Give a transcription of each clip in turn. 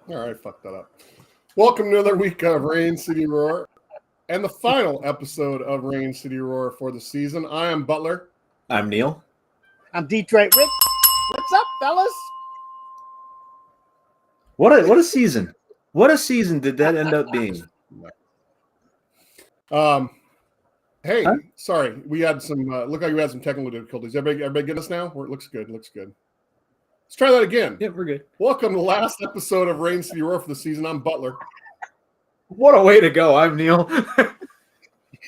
All right, fuck that up. Welcome to another week of Rain City Roar and the final episode of Rain City Roar for the season. I am Butler. I'm Neil. I'm Detroit Rick. What's up, fellas? What a season. What a season did that end up being? Hey, sorry, we had some. Look like we had some technical difficulties. Everybody get us now? It looks good. Looks good. Let's try that again. Yeah, we're good. Welcome to the last episode of Rain City Roar for the season. I'm Butler. What a way to go. I'm Neil.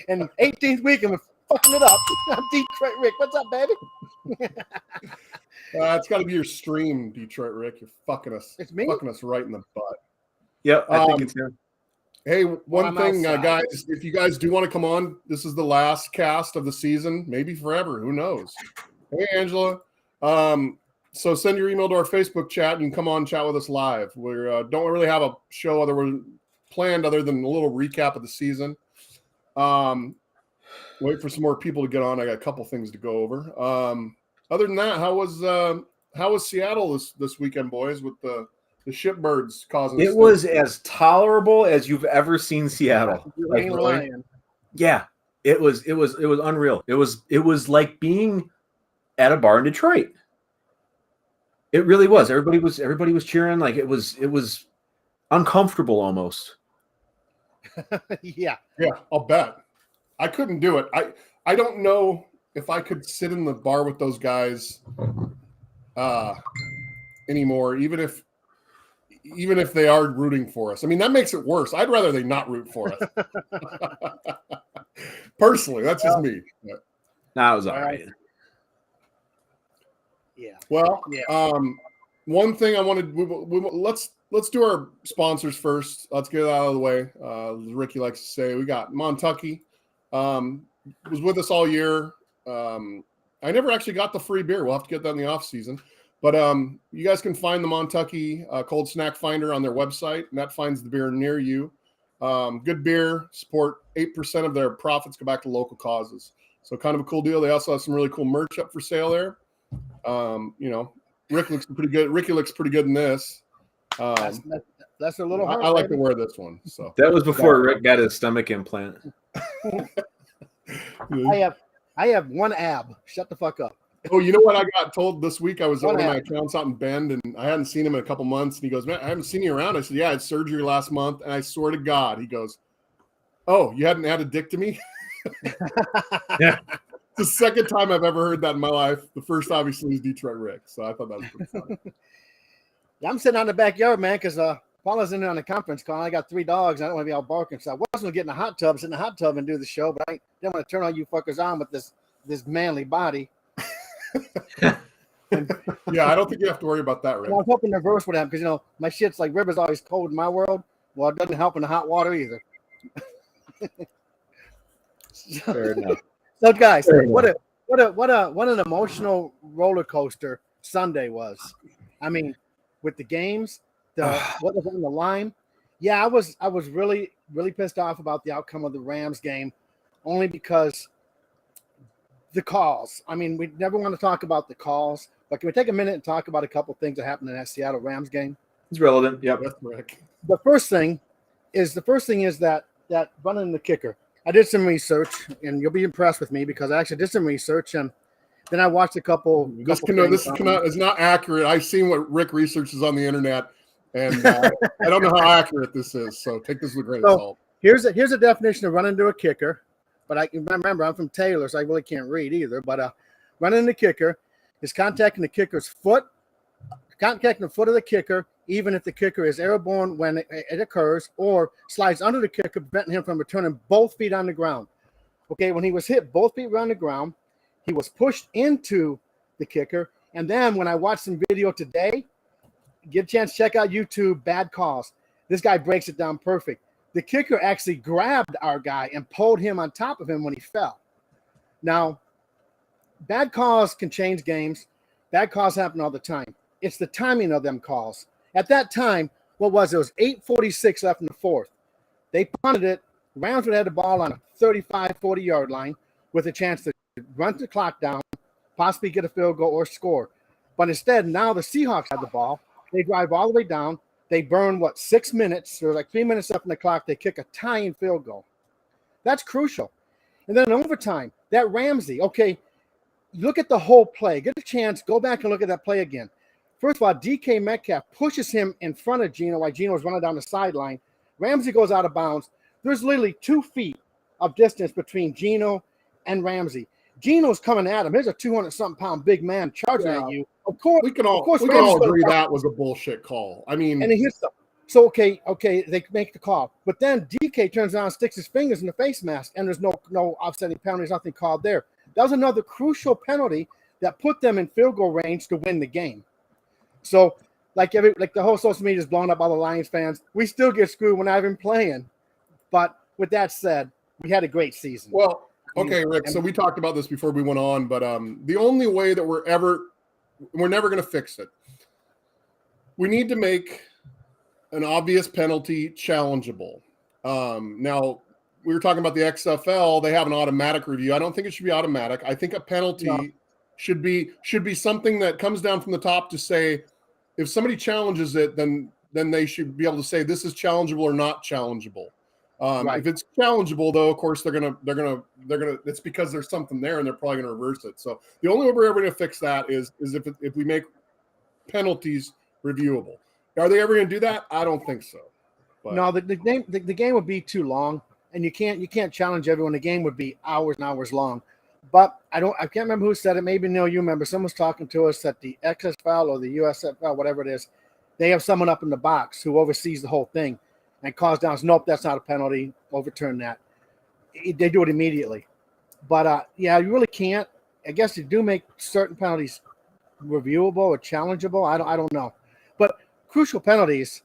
And 18th week, and we're fucking it up. I'm Detroit Rick. What's up, baby? It's got to be your stream, Detroit Rick. You're fucking us. It's me? Fucking us right in the butt. Yep, I think it's him. Hey, one thing, outside. guys, if you guys do want to come on, this is the last cast of the season, maybe forever. Who knows? Hey, Angela. So send your email to our Facebook chat and you can come on and chat with us live. We don't really have a show planned other than a little recap of the season. Wait for some more people to get on. I got a couple things to go over. Other than that, how was Seattle this weekend, boys, with the shipbirds causing? It was as tolerable as you've ever seen Seattle. You ain't lying. Yeah, it was unreal. It was like being at a bar in Detroit. It really was. Everybody was cheering. Like it was uncomfortable almost. Yeah, I'll bet. I couldn't do it. I don't know if I could sit in the bar with those guys anymore, even if they are rooting for us. I mean, that makes it worse. I'd rather they not root for us. Personally, that's just me. Nah, it was all right. Yeah. Well, one thing I wanted, let's do our sponsors first. Let's get it out of the way. As Ricky likes to say, we got Montucky. Was with us all year. I never actually got the free beer. We'll have to get that in the off season. But you guys can find the Montucky Cold Snack Finder on their website, and that finds the beer near you. Good beer, support 8% of their profits go back to local causes. So kind of a cool deal. They also have some really cool merch up for sale there. Rick looks pretty good. Ricky looks pretty good in this. That's a little hard. I like to wear this one. So That was before Rick got his stomach implant. I have one ab. Shut the fuck up. Oh, you know what I got told this week? I was over my accounts out in Bend, and I hadn't seen him in a couple months. And he goes, "Man, I haven't seen you around." I said, "Yeah, I had surgery last month." And I swear to God, he goes, "Oh, you hadn't had a dick to me?" Yeah. It's the second time I've ever heard that in my life. The first, obviously, is Detroit Rick. So I thought that was pretty funny. I'm sitting out in the backyard, man, because Paula's in there on a conference call. I got 3 dogs. I don't want to be out barking. So I wasn't going to get in the hot tub, sit in the hot tub and do the show, but I didn't want to turn all you fuckers on with this manly body. Yeah, I don't think you have to worry about that, Rick. I was hoping the reverse would happen because, my shit's like river's always cold in my world. Well, it doesn't help in the hot water either. Fair enough. So, guys, what an emotional roller coaster Sunday was. I mean, with the games, what was on the line. Yeah, I was really, really pissed off about the outcome of the Rams game, only because the calls. I mean, we never want to talk about the calls, but can we take a minute and talk about a couple of things that happened in that Seattle Rams game? It's relevant. Yep. That's Rick. The first thing is that running the kicker. I did some research, and you'll be impressed with me because I actually did some research, and then I watched a couple. This is not accurate. I've seen what Rick researches on the internet, and I don't know how accurate this is. So take this with a grain of salt. Here's a definition of running to a kicker. But I can remember I'm from Taylor, so I really can't read either. But running the kicker is contacting the kicker's foot, contacting the foot of the kicker, even if the kicker is airborne when it occurs, or slides under the kicker, preventing him from returning both feet on the ground. Okay, when he was hit, both feet were on the ground. He was pushed into the kicker. And then when I watched some video today, get a chance to check out YouTube, Bad Calls. This guy breaks it down perfect. The kicker actually grabbed our guy and pulled him on top of him when he fell. Now, bad calls can change games. Bad calls happen all the time. It's the timing of them calls. At that time, what was it? It was 8:46 left in the fourth. They punted it. Rams would have the ball on a 35, 40-yard line with a chance to run the clock down, possibly get a field goal or score. But instead, now the Seahawks have the ball. They drive all the way down. They burn, 6 minutes? There's like 3 minutes up in the clock. They kick a tying field goal. That's crucial. And then in overtime, that Ramsey, okay, look at the whole play. Get a chance, go back and look at that play again. First of all, DK Metcalf pushes him in front of Geno while Geno's running down the sideline. Ramsey goes out of bounds. There's literally 2 feet of distance between Geno and Ramsey. Geno's coming at him. Here's a 200-something pound big man charging at you. Of course, we can all agree that was a bullshit call. I mean, and he hits them. So okay, they make the call, but then DK turns around and sticks his fingers in the face mask, and there's no offsetting penalties, nothing called there. That was another crucial penalty that put them in field goal range to win the game. So, like the whole social media is blown up by the Lions fans. We still get screwed when I've been playing. But with that said, we had a great season. Well, okay, Rick. So we talked about this before we went on, but the only way that we're never going to fix it. We need to make an obvious penalty challengeable. Now, we were talking about the XFL. They have an automatic review. I don't think it should be automatic. I think a penalty should be something that comes down from the top to say, if somebody challenges it, then they should be able to say this is challengeable or not challengeable. If it's challengeable, though, of course they're gonna. It's because there's something there, and they're probably gonna reverse it. So the only way we're ever gonna fix that is if we make penalties reviewable. Are they ever gonna do that? I don't think so. But. No, the game would be too long, and you can't challenge everyone. The game would be hours and hours long. But I can't remember who said it. Maybe Neil, you remember. Someone's talking to us that the XFL or the USFL, whatever it is, they have someone up in the box who oversees the whole thing and calls down. Nope, that's not a penalty. Overturn that. They do it immediately. But you really can't. I guess you do make certain penalties reviewable or challengeable. I don't know. But crucial penalties.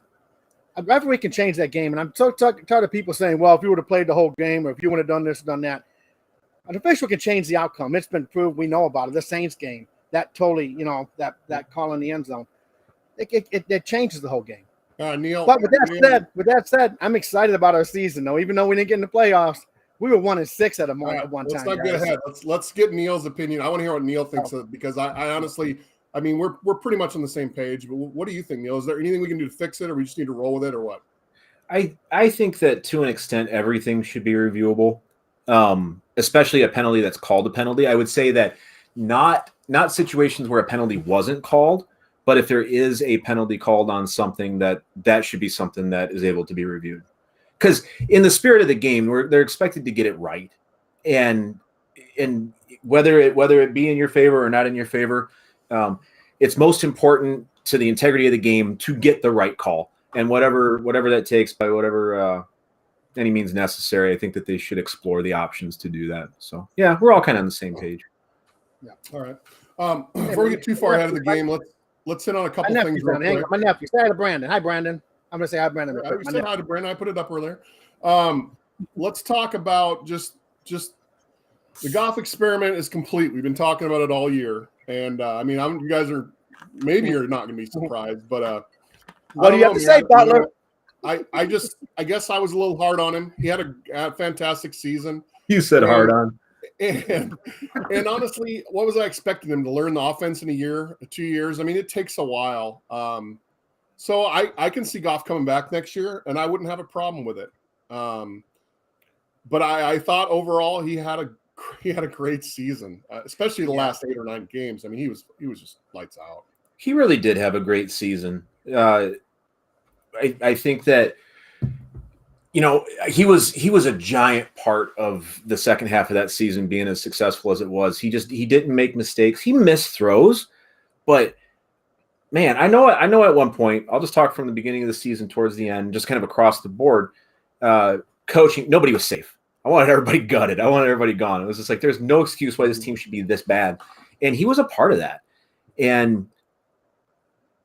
A referee can change that game, and I'm so tired of people saying, "Well, if you would have played the whole game, or if you would have done this, done that." An official can change the outcome. It's been proved. We know about it. The Saints game, that totally, that call in the end zone, it changes the whole game. Neil. But with that said, I'm excited about our season, though. Even though we didn't get in the playoffs, we were 1-6 at one time. Let's not get ahead. Let's get Neil's opinion. I want to hear what Neil thinks of, because I honestly, I mean, we're pretty much on the same page. But what do you think, Neil? Is there anything we can do to fix it, or we just need to roll with it, or what? I think that to an extent everything should be reviewable. Especially a penalty that's called a penalty. I would say that not situations where a penalty wasn't called, but if there is a penalty called on something, that should be something that is able to be reviewed. Because in the spirit of the game, they're expected to get it right, and whether it be in your favor or not in your favor, it's most important to the integrity of the game to get the right call, and whatever that takes, by whatever any means necessary. I think that they should explore the options to do that. So yeah, we're all kind of on the same page. Yeah. All right. Before we get too far ahead of the game, let's hit on a couple things real quick. My nephew. Say hi to Brandon. Hi, Brandon. I'm gonna say hi, Brandon. I said hi to Brandon. I put it up earlier. Let's talk about just the Goff experiment is complete. We've been talking about it all year, and I mean, you guys are maybe you're not gonna be surprised, but what do you have to say, Butler? I guess I was a little hard on him. He had a fantastic season. You said hard on. And honestly, what was I expecting him to learn the offense in a year, 2 years? I mean, it takes a while. So I can see Goff coming back next year, and I wouldn't have a problem with it. But I thought overall he had a great season, especially the last 8 or 9 games. I mean, he was just lights out. He really did have a great season. I think that, he was a giant part of the second half of that season being as successful as it was. He didn't make mistakes. He missed throws, but man, I know at one point, I'll just talk from the beginning of the season towards the end, just kind of across the board, coaching, nobody was safe. I wanted everybody gutted. I wanted everybody gone. It was just like, there's no excuse why this team should be this bad. And he was a part of that. And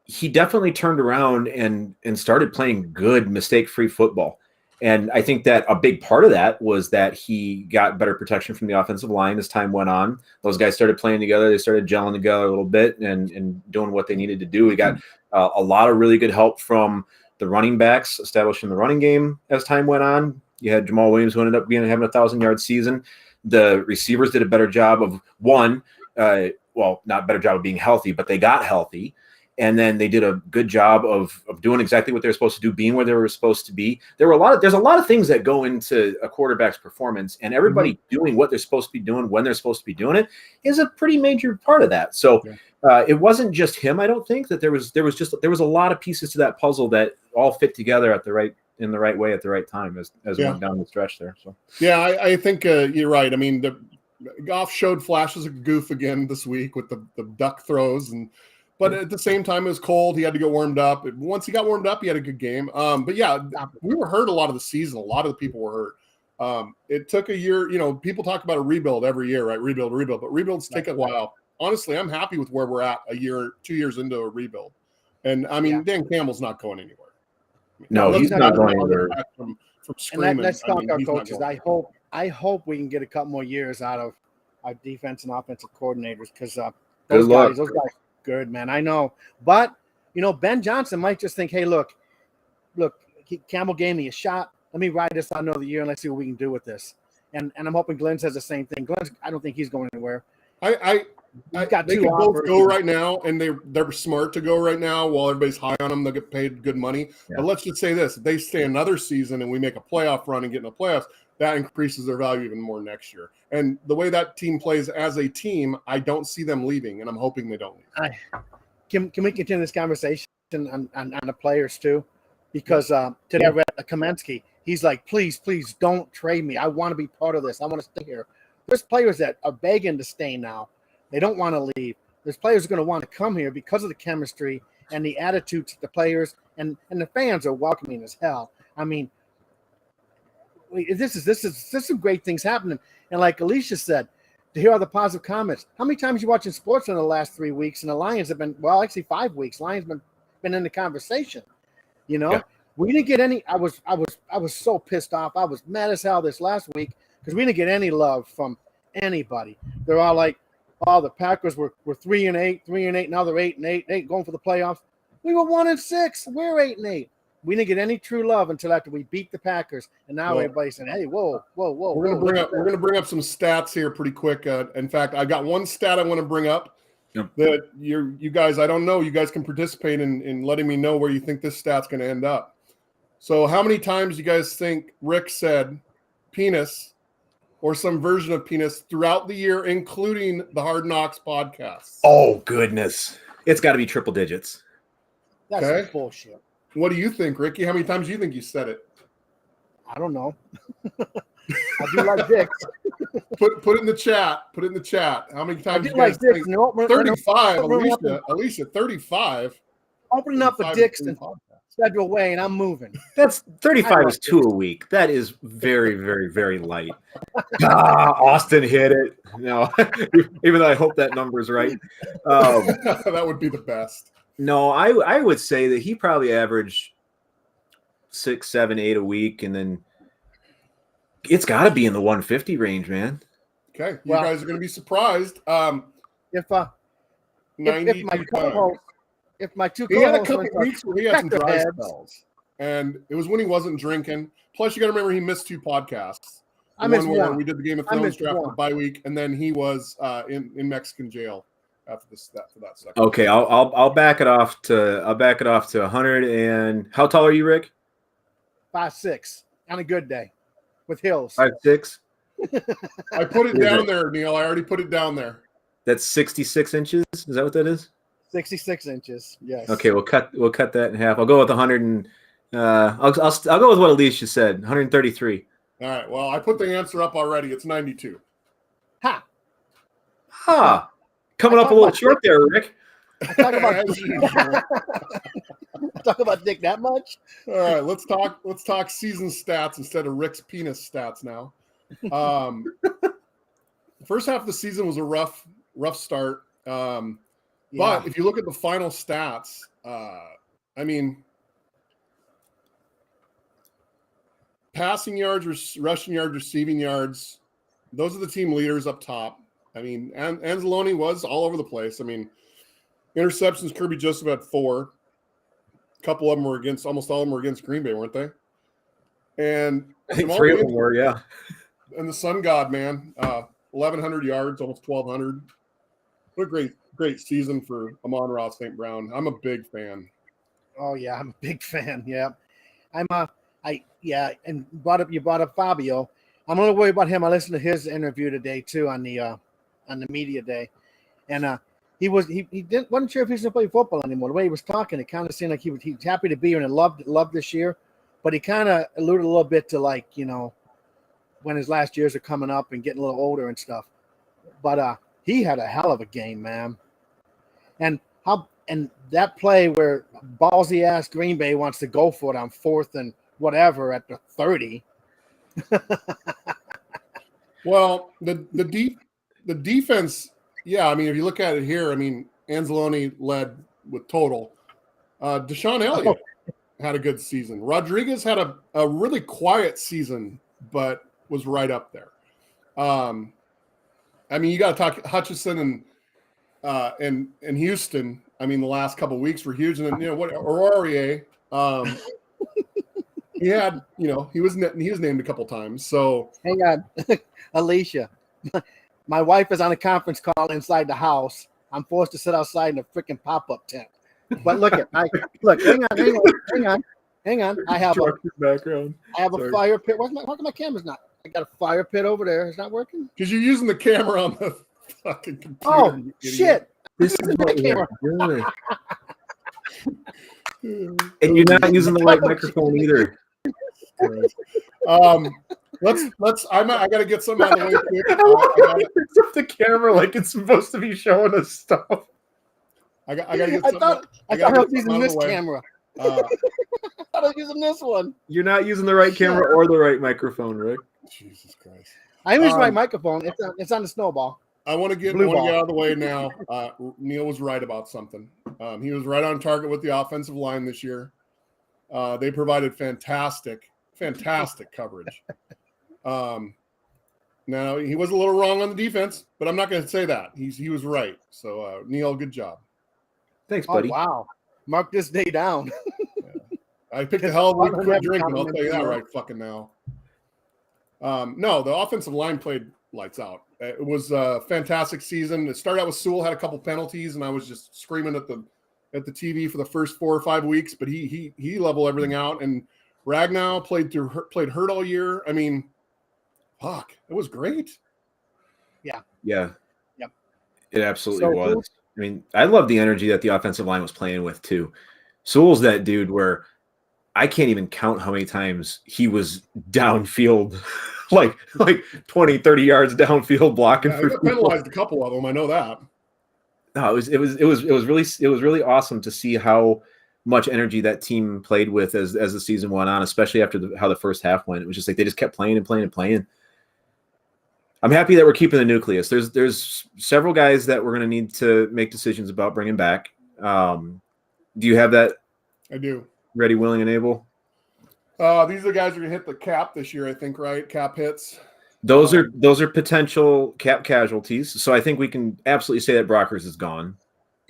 he definitely turned around and started playing good mistake-free football. And I think that a big part of that was that he got better protection from the offensive line as time went on. Those guys started playing together. They started gelling together a little bit and doing what they needed to do. We got a lot of really good help from the running backs establishing the running game as time went on. You had Jamal Williams, who ended up having a 1,000-yard season. The receivers did a better job of not better job of being healthy, but they got healthy. And then they did a good job of doing exactly what they're supposed to do, being where they were supposed to be. There's a lot of things that go into a quarterback's performance, and everybody doing what they're supposed to be doing when they're supposed to be doing it is a pretty major part of that. So it wasn't just him. I don't think that there was a lot of pieces to that puzzle that all fit together in the right way at the right time as we went down the stretch there. So I think you're right. I mean, the Goff showed flashes of goof again this week with the duck throws but at the same time, it was cold. He had to get warmed up. Once he got warmed up, he had a good game. But yeah, we were hurt a lot of the season. A lot of the people were hurt. It took a year. You know, people talk about a rebuild every year, right? Rebuild. But rebuilds take a while. Honestly, I'm happy with where we're at 2 years into a rebuild. And I mean, Dan Campbell's not going anywhere. No, he's not going anywhere. From screaming. And let's talk our coaches. I hope we can get a couple more years out of our defense and offensive coordinators because those guys good, man. I know. But, you know, Ben Johnson might just think, hey, look, Campbell gave me a shot. Let me ride this out another year and let's see what we can do with this. And I'm hoping Glenn says the same thing. Glenn, I don't think he's going anywhere. They could both go right now, and they're smart to go right now while everybody's high on them. They'll get paid good money. Yeah. But let's just say this. If they stay another season and we make a playoff run and get in the playoffs, that increases their value even more next year. And the way that team plays as a team, I don't see them leaving, and I'm hoping they don't leave. Can we continue this conversation on the players too? Because today I read Kaminsky. He's like, please don't trade me. I want to be part of this. I want to stay here. There's players that are begging to stay now. They don't want to leave. There's players who are going to want to come here because of the chemistry and the attitudes of the players, and the fans are welcoming as hell. I mean, this is some great things happening. And like Alicia said, to hear all the positive comments. How many times you watching sports in the last 3 weeks? And the Lions have been, well, actually 5 weeks. Lions been in the conversation. You know, we didn't get any. I was so pissed off. I was mad as hell this last week because we didn't get any love from anybody. They're all like, oh, the Packers were 3-8. Now they're 8-8, going for the playoffs. We were 1-6. We're 8-8. We didn't get any true love until after we beat the Packers, and now everybody's saying, "Hey, whoa!" We're gonna bring up some stats here pretty quick. In fact, I've got one stat I want to bring up that you guys, I don't know, you guys can participate in letting me know where you think this stat's going to end up. So, how many times do you guys think Rick said penis or some version of penis throughout the year, including the Hard Knocks podcast? Oh goodness, it's got to be triple digits. That's bullshit. What do you think, Ricky? How many times do you think you said it? I don't know. I do like dicks. Put it in the chat. Put it in the chat. How many times I do like dicks. 35, Alicia, 35. Opening up a dicks in Federal Way, and I'm moving. That's 35 is 2 a week. That is very, very, very light. Austin hit it. No, even though I hope that number is right. That would be the best. No, I would say that he probably averaged 6, 7, 8 a week, and then it's got to be in the 150 range, man. Okay, you guys are going to be surprised. If my co-host, if my two he had a couple weeks where he had some dry spells, and it was when he wasn't drinking. Plus, you got to remember he missed 2 podcasts. I missed one. We did the Game of Thrones draft for bye week, and then he was in Mexican jail. After that second. Okay, I'll back it off to 100. And how tall are you, Rick? 5'6" on a good day, with hills. 5'6". I put it down there, Neil. I already put it down there. That's 66 inches. Is that what that is? 66 inches. Yes. Okay, we'll cut that in half. I'll go with 100 and I'll go with what Alicia said. 133. All right. Well, I put the answer up already. It's 92. Ha. Coming up a little short there, Rick. I talk about dick that much. All right, let's talk season stats instead of Rick's penis stats now. First half of the season was a rough start. But if you look at the final stats, I mean, passing yards, rushing yards, receiving yards, those are the team leaders up top. I mean, Anzalone was all over the place. I mean, interceptions, Kirby Joseph had 4. A couple of them were almost all of them were against Green Bay, weren't they? And I think 3 of them were, yeah. And the Sun God, man, 1,100 yards, almost 1,200. What a great season for Amon-Ra St. Brown. I'm a big fan. Oh yeah, I'm a big fan. Yeah, and you brought up Fabio. I'm a little worried about him. I listened to his interview today too on the media day, and he wasn't sure if he's gonna play football anymore. The way he was talking, it kind of seemed like he's happy to be here and loved this year, but he kind of alluded a little bit to like when his last years are coming up and getting a little older and stuff. But he had a hell of a game, man. And that play where ballsy ass Green Bay wants to go for it on 4th and whatever at the 30. Well, the defense, yeah. I mean, if you look at it here, I mean, Anzalone led with total. Deshaun Elliott had a good season. Rodriguez had a really quiet season, but was right up there. I mean, you got to talk Hutchinson and Houston. I mean, the last couple of weeks were huge, and then Aurier. He had, he was named a couple times. So hang on, Alicia, my wife is on a conference call inside the house. I'm forced to sit outside in a freaking pop-up tent. But look, hang on. I have a fire pit. Why my camera's not? I got a fire pit over there. It's not working because you're using the camera on the fucking computer. Oh shit! This is what we're doing. And you're not using the right microphone either. I gotta get some out of the way quick. It's up the camera like it's supposed to be showing us stuff. I gotta get I some. thought I was using this camera. I thought I was using this one. You're not using the right camera or the right microphone, Rick. Jesus Christ! I'm using my microphone. It's on the snowball. I want to get out of the way now. Neil was right about something. He was right on target with the offensive line this year. They provided fantastic coverage. Now he was a little wrong on the defense, but I'm not going to say that. He was right. So Neil, good job. Thanks, buddy. Oh, wow. Mark this day down. Yeah. I picked a hell of a week to quit drinking. I'll tell you that right fucking now. No, the offensive line played lights out. It was a fantastic season. It started out with Sewell had a couple penalties, and I was just screaming at the TV for the first 4 or 5 weeks. But he leveled everything out, and Ragnow played hurt all year. I mean, fuck, it was great. Yeah. Yep. It absolutely So, was. I mean, I love the energy that the offensive line was playing with too. Sewell's that dude where I can't even count how many times he was downfield, like 20, 30 yards downfield blocking. Yeah, he got penalized a couple of them. I know that. No, it was really awesome to see how much energy that team played with as the season went on, especially after how the first half went. It was just like they just kept playing and playing and playing. I'm happy that we're keeping the nucleus. There's several guys that we're going to need to make decisions about bringing back. Do you have that? I do. Ready, willing, and able? These are the guys who are going to hit the cap this year, I think, right? Cap hits. Those are potential cap casualties. So I think we can absolutely say that Brockers is gone.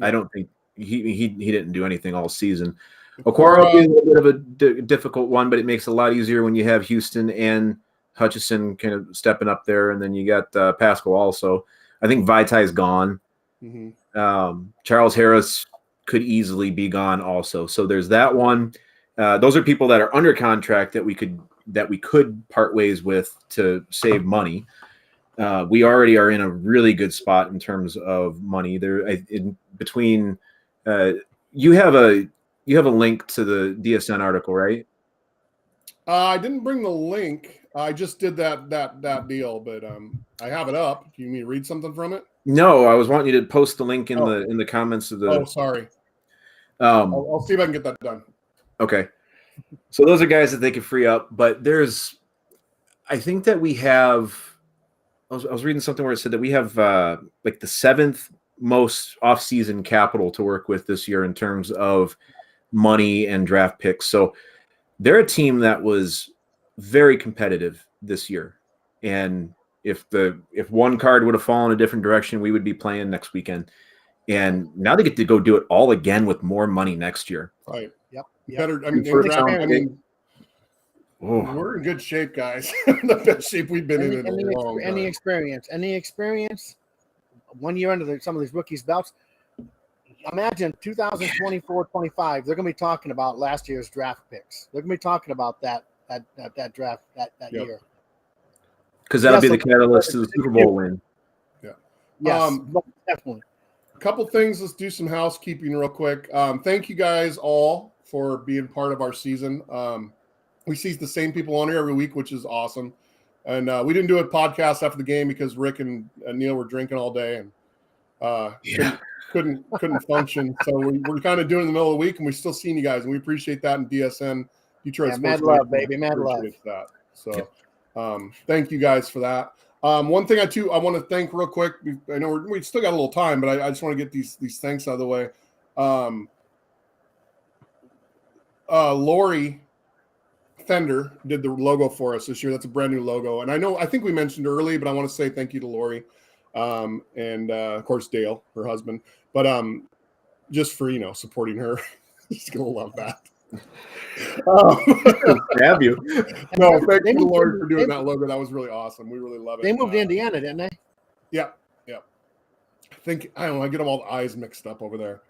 I don't think he didn't do anything all season. Okwara is a bit of a difficult one, but it makes it a lot easier when you have Houston and Hutchison kind of stepping up there, and then you got Pascal also. I think Vitae is gone. Mm-hmm. Charles Harris could easily be gone also. So there's that one. Those are people that are under contract that we could part ways with to save money. We already are in a really good spot in terms of money. You have a link to the DSN article, right? I didn't bring the link. I just did that deal, but I have it up. Do you need me to read something from it? No, I was wanting you to post the link in the comments of the. Oh, sorry. I'll see if I can get that done. Okay. So those are guys that they could free up, but I think that we have. I was reading something where it said that we have like the 7th most off-season capital to work with this year in terms of money and draft picks. So they're a team that was very competitive this year, and if one card would have fallen a different direction, we would be playing next weekend. And now they get to go do it all again with more money next year. Right. Yep. Better. I mean, we're in good shape, guys. The best shape we've been in a long time. Any experience, 1 year into some of these rookies' belts. Imagine 2024-25, they're going to be talking about last year's draft picks. They're going to be talking about that draft that year. Because that'll be the catalyst to the Super Bowl win. Yeah. Yes, definitely. A couple things. Let's do some housekeeping real quick. Thank you guys all for being part of our season. We see the same people on here every week, which is awesome. And we didn't do a podcast after the game because Rick and Neil were drinking all day and couldn't function. So we're kind of doing it in the middle of the week, and we're still seeing you guys, and we appreciate that. And DSN, Detroit Sports, mad love, baby, mad love. That. So thank you guys for that. One thing I want to thank real quick. I know we still got a little time, but I just want to get these thanks out of the way. Lori Fender did the logo for us this year. That's a brand new logo, and I think we mentioned early, but I want to say thank you to Lori, and of course Dale, her husband. But just for supporting her, she's gonna love that. Have you? No, thank you to Lori for doing that logo. That was really awesome. We really love it. They moved to Indiana, didn't they? Yeah. I don't know. I get them all the eyes mixed up over there.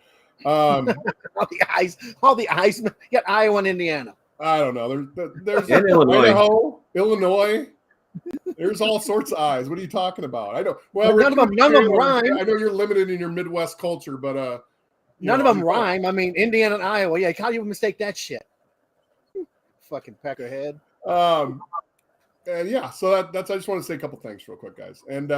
All the eyes. Get Iowa and Indiana. I don't know. There's in Idaho, Illinois. There's all sorts of eyes. What are you talking about? I don't. Well, none of them rhyme. I know you're limited in your Midwest culture, but none of them rhyme. I mean, Indiana and Iowa. Yeah, how do you mistake that shit? Fucking peckerhead. And yeah, so that's. I just want to say a couple things real quick, guys. And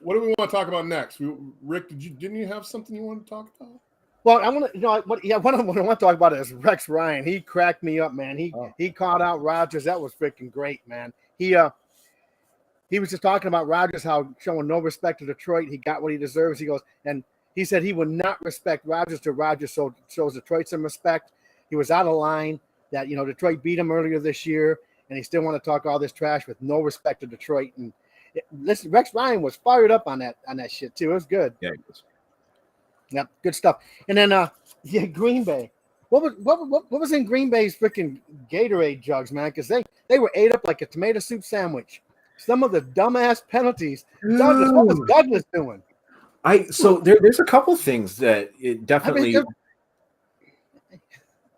what do we want to talk about next? Rick, didn't you have something you want to talk about? Well, I want to, what I want to talk about is Rex Ryan. He cracked me up, man. He called out Rodgers. That was freaking great, man. He was just talking about Rodgers, how showing no respect to Detroit. He got what he deserves. He goes, and he said he would not respect Rodgers till Rodgers shows Detroit some respect. He was out of line that, Detroit beat him earlier this year, and he still want to talk all this trash with no respect to Detroit. And listen, Rex Ryan was fired up on that shit too. It was good. Yeah, he was. Yep, good stuff. And then Green Bay. What was in Green Bay's freaking Gatorade jugs, man? Because they were ate up like a tomato soup sandwich. Some of the dumbass penalties. Douglas, what was Douglas doing? So there's a couple things that it definitely.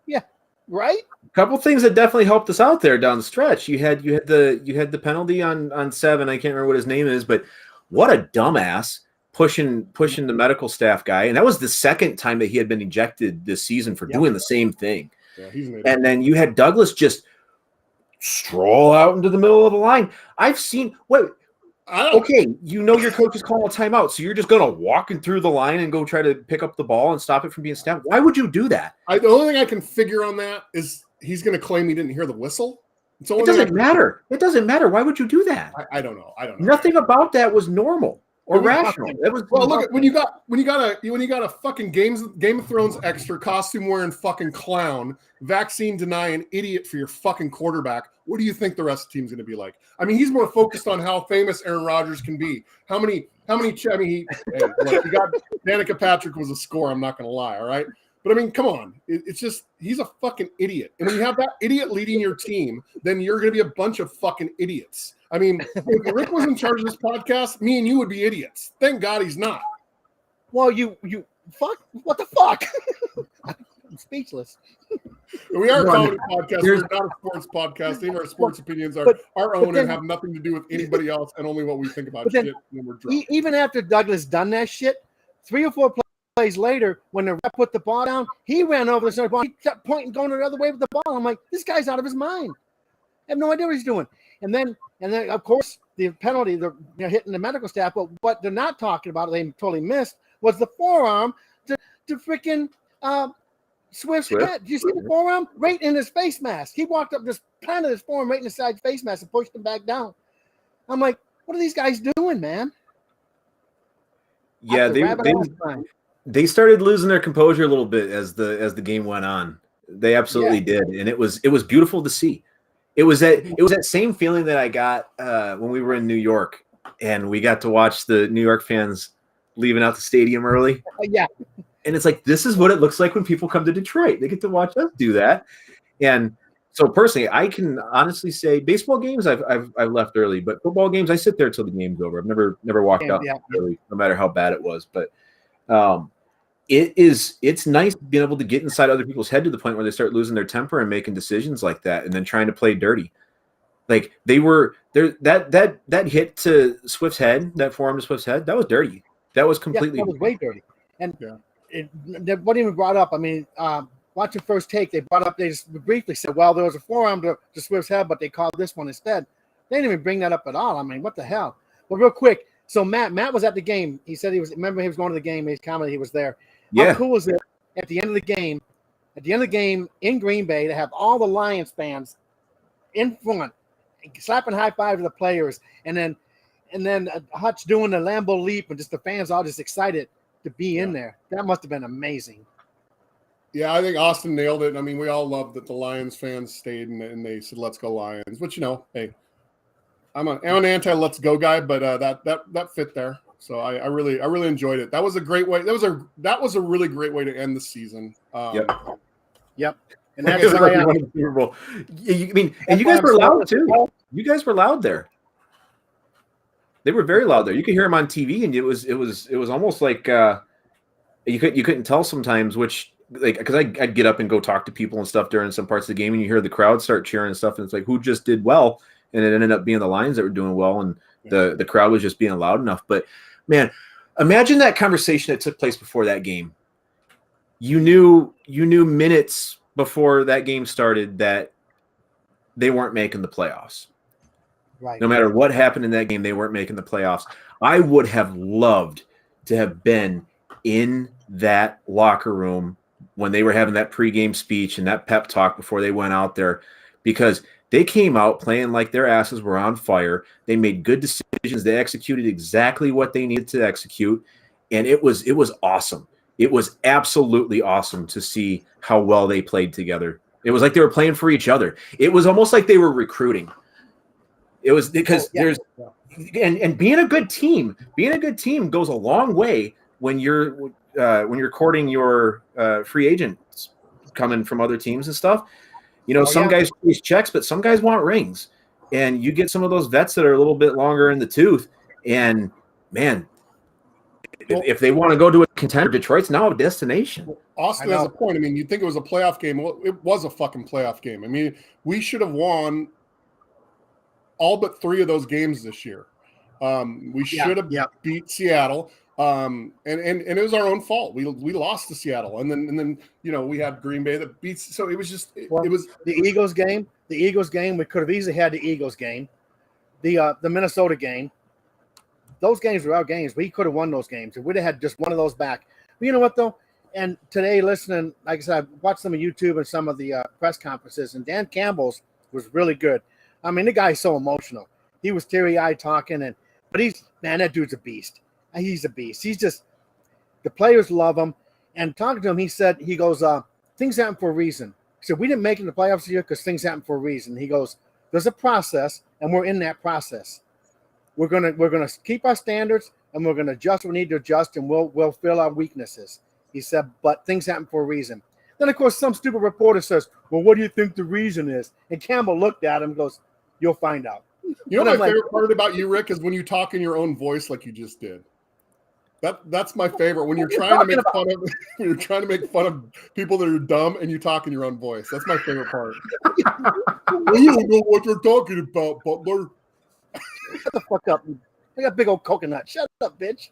Yeah, right. A couple things that definitely helped us out there down the stretch. You had the penalty on 7. I can't remember what his name is, but what a dumbass. Pushing the medical staff guy, and that was the second time that he had been ejected this season for doing the same thing. Yeah, he's an idiot. And then you had Douglas just stroll out into the middle of the line. I've seen okay, your coach is calling a timeout, so you're just gonna walk through the line and go try to pick up the ball and stop it from being snapped. Why would you do that? The only thing I can figure on that is he's gonna claim he didn't hear the whistle. It doesn't matter. It doesn't matter. Why would you do that? I don't know. Nothing about that was normal. Or rational. It was look at when you got a fucking Game of Thrones extra costume wearing fucking clown, vaccine denying idiot for your fucking quarterback. What do you think the rest of the team's going to be like? I mean, he's more focused on how famous Aaron Rodgers can be. Hey, look, you got Danica Patrick was a score. I'm not going to lie. All right. But I mean, come on. It's just he's a fucking idiot. And when you have that idiot leading your team, then you're going to be a bunch of fucking idiots. I mean, if Rick was in charge of this podcast, me and you would be idiots. Thank God he's not. Well, you fuck. What the fuck? I'm speechless. We are a comedy podcast. We're not a sports podcast. Even our sports opinions are our own and have nothing to do with anybody else and only what we think about shit when we're drunk. Even after Douglas done that shit, 3 or 4 plays later, when the ref put the ball down, he ran over the center ball. He kept pointing, going the other way with the ball. I'm like, this guy's out of his mind. I have no idea what he's doing. And then, of course, the penalty, they're hitting the medical staff. But what they're not talking about, they totally missed, was the forearm to freaking Swift's head. Did you see the forearm? Right in his face mask. He walked up, just planted his forearm right in his side face mask and pushed him back down. I'm like, what are these guys doing, man? Yeah, they started losing their composure a little bit as the game went on. They absolutely did, and it was beautiful to see. It was that same feeling that I got when we were in New York and we got to watch the New York fans leaving out the stadium early. Yeah. And it's like, this is what it looks like when people come to Detroit. They get to watch us do that. And So personally, I can honestly say baseball games I've left early, but football games I sit there till the game's over. I've never walked out early, no matter how bad it was. But it's nice being able to get inside other people's head to the point where they start losing their temper and making decisions like that, and then trying to play dirty. Like they were there, that hit to Swift's head, that forearm to Swift's head, that was dirty. That was completely that was way dirty. And it wasn't even brought up. I mean, watching First Take, they just briefly said, well, there was a forearm to Swift's head, but they called this one instead. They didn't even bring that up at all. I mean, what the hell? But real quick, so Matt was at the game. He said he was going to the game. He commented he was there. Yeah. How cool was it at the end of the game in Green Bay to have all the Lions fans in front, slapping high five to the players, and then Hutch doing the Lambeau leap, and just the fans all just excited to be in there. That must have been amazing. Yeah, I think Austin nailed it. I mean, we all loved that the Lions fans stayed and they said, "Let's go Lions." Which, hey, I'm an anti-let's go guy, but that fit there. So I really enjoyed it. That was a great way. That was a really great way to end the season. Yep. And that's why the Super Bowl. I mean, and you guys were loud too. You guys were loud there. They were very loud there. You could hear them on TV, and it was almost like you couldn't tell sometimes which, like, because I'd get up and go talk to people and stuff during some parts of the game, and you hear the crowd start cheering and stuff, and it's like, who just did well? And it ended up being the Lions that were doing well, and the crowd was just being loud enough. But man, imagine that conversation that took place before that game. You knew minutes before that game started that they weren't making the playoffs. Right. No matter what happened in that game, they weren't making the playoffs. I would have loved to have been in that locker room when they were having that pregame speech and that pep talk before they went out there, because they came out playing like their asses were on fire. They made good decisions. They executed exactly what they needed to execute, and it was awesome. It was absolutely awesome to see how well they played together. It was like they were playing for each other. It was almost like they were recruiting. It was because and being a good team goes a long way when you're courting your free agents coming from other teams and stuff. Some guys chase checks, but some guys want rings. And you get some of those vets that are a little bit longer in the tooth. And man, if they want to go to a contender, Detroit's now a destination. Well, Austin has a point. I mean, you'd think it was a playoff game. Well, it was a fucking playoff game. I mean, we should have won all but 3 of those games this year. We should have beat Seattle. And it was our own fault. We lost to Seattle, and then we had Green Bay that beats. So it was just it was the Eagles game. The Eagles game, we could have easily had the Eagles game, the Minnesota game. Those games were our games. We could have won those games. If we'd have had just one of those back. But you know what though? And today, listening, like I said, I watched some of YouTube and some of the press conferences, and Dan Campbell's was really good. I mean, the guy's so emotional. He was teary-eyed talking, but that dude's a beast. He's a beast. He's just, the players love him. And talking to him, he goes, things happen for a reason. He said, we didn't make it in the playoffs this year because things happen for a reason. He goes, there's a process, and we're in that process. We're gonna keep our standards, and we're gonna adjust what we need to adjust, and we'll fill our weaknesses. He said, but things happen for a reason. Then, of course, some stupid reporter says, well, what do you think the reason is? And Campbell looked at him and goes, you'll find out. You know, my favorite part about you, Rick, is when you talk in your own voice like you just did. That's my favorite. When you're trying to make fun of people that are dumb and you talk in your own voice. That's my favorite part. Well, you don't know what you're talking about, Butler. Shut the fuck up. I got big old coconut. Shut up, bitch.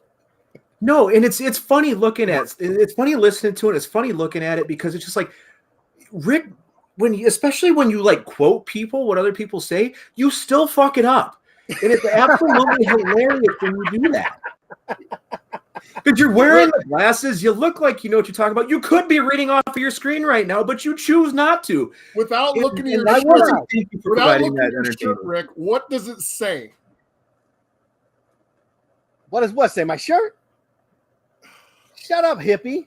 No, and it's funny looking at it's funny listening to it. It's funny looking at it because it's just like Rick, especially when you like quote people, what other people say, you still fuck it up. And it's absolutely hilarious when you do that. Because you're wearing the glasses, you look like you know what you're talking about. You could be reading off of your screen right now, but you choose not to. Without looking at your shirt, Rick, what does it say? What does what say? My shirt? Shut up, hippie.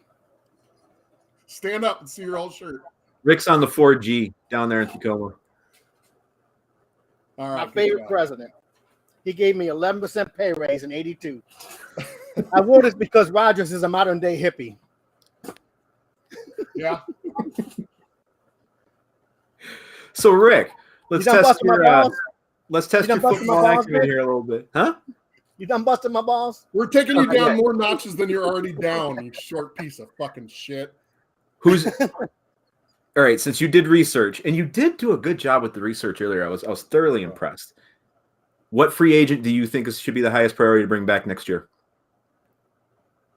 Stand up and see your old shirt. Rick's on the 4G down there in Tacoma. All right, my favorite president. He gave me 11% pay raise in '82. I wore this because Rogers is a modern day hippie. Yeah. So Rick, let's You done test busting my your balls? let's test You your done busting my football balls, acumen Rick? here a little bit, huh? You done busting my balls? We're taking you Okay. down more notches than you're already down, you short piece of fucking shit. Who's all right? Since you did research and you did do a good job with the research earlier, I was thoroughly impressed. What free agent do you think should be the highest priority to bring back next year?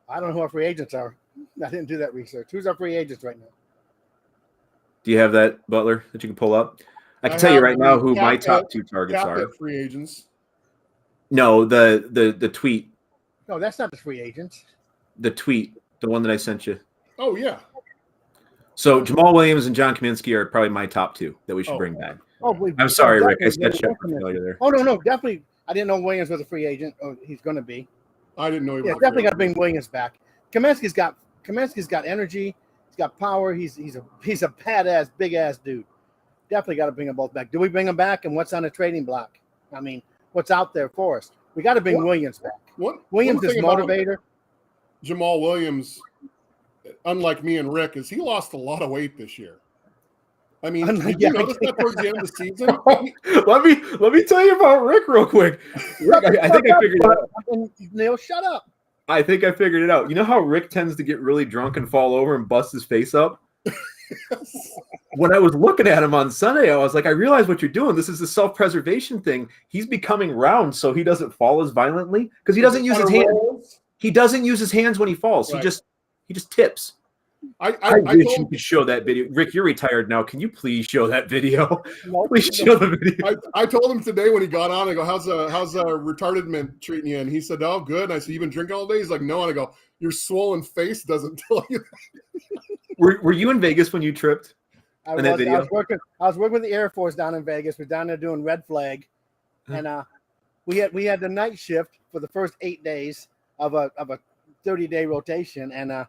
I don't know who our free agents are. I didn't do that research. Who's our free agents right now? Do you have that, Butler, that you can pull up? I can tell you have right the now who my cap top hit- 2 targets cap are. hit free agents. No, the tweet, No, that's not the free agents. the one that I sent you. Oh yeah. So Jamal Williams and John Kaminsky are probably my top 2 that we should Oh. bring back. I'm sorry, Rick. I said Shepard failure there. Oh no, definitely. I didn't know Williams was a free agent. Oh, he's going to be. I didn't know he was. Yeah, a definitely free got to bring Williams back. Kaminsky's got energy. He's got power. He's a badass, big ass dude. Definitely got to bring them both back. Do we bring them back? And what's on the trading block? I mean, what's out there for us? We got to bring Williams back. Williams is thing about motivator. Jamal Williams, unlike me and Rick, is he lost a lot of weight this year. I mean, did you notice that towards the end of the season? let me tell you about Rick real quick. Rick, I think I figured it out. Neil, shut up. I think I figured it out. You know how Rick tends to get really drunk and fall over and bust his face up? When I was looking at him on Sunday, I was like, I realize what you're doing. This is a self-preservation thing. He's becoming round so he doesn't fall as violently because he doesn't use his hands. He doesn't use his hands when he falls. Right. He just tips. I wish you could show that video. Rick, you're retired now. Can you please show that video? Please show the video. I told him today when he got on, I go, how's retarded mint treating you? And he said, oh, good. And I said, you been drinking all day? He's like, no. And I go, your swollen face doesn't tell you that. Were you in Vegas when you tripped? I was working with the Air Force down in Vegas. We're down there doing red flag. And we had the night shift for the first 8 days of a 30-day rotation. And I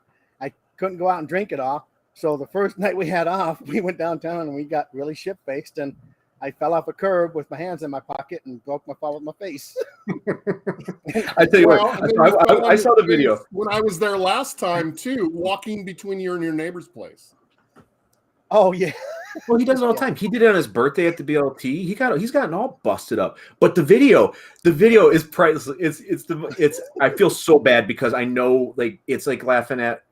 couldn't go out and drink it all. So the first night we had off, we went downtown and we got really shit-faced. And I fell off a curb with my hands in my pocket and broke my fall with my face. I tell you what, I saw the video. When I was there last time, too, walking between you and your neighbor's place. Oh, yeah. Well, he does it all the time. He did it on his birthday at the BLT. He's gotten all busted up. But the video is priceless. It's I feel so bad because I know it's like laughing at.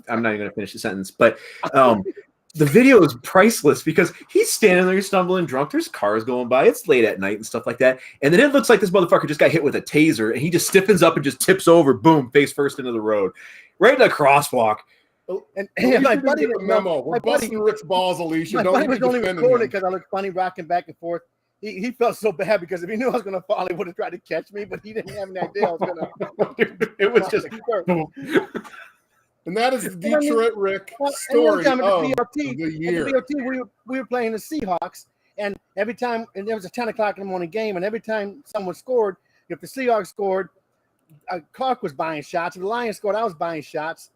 I'm not even gonna finish the sentence, but the video is priceless because he's standing there stumbling drunk. There's cars going by. It's late at night and stuff like that. And then it looks like this motherfucker just got hit with a taser and he just stiffens up and just tips over, boom, face first into the road. Right in the crosswalk. And my buddy didn't memo. We're busting Rick's balls, Alicia. My buddy was only recording because I looked funny rocking back and forth. He felt so bad because if he knew I was going to fall, he would have tried to catch me, but he didn't have any idea I was going to. It was just. And that is the Detroit Rick story of the year. At the BLT, we were playing the Seahawks, and every time, and there was a 10 o'clock in the morning game, and every time someone scored, if the Seahawks scored, Clark was buying shots. If the Lions scored, I was buying shots.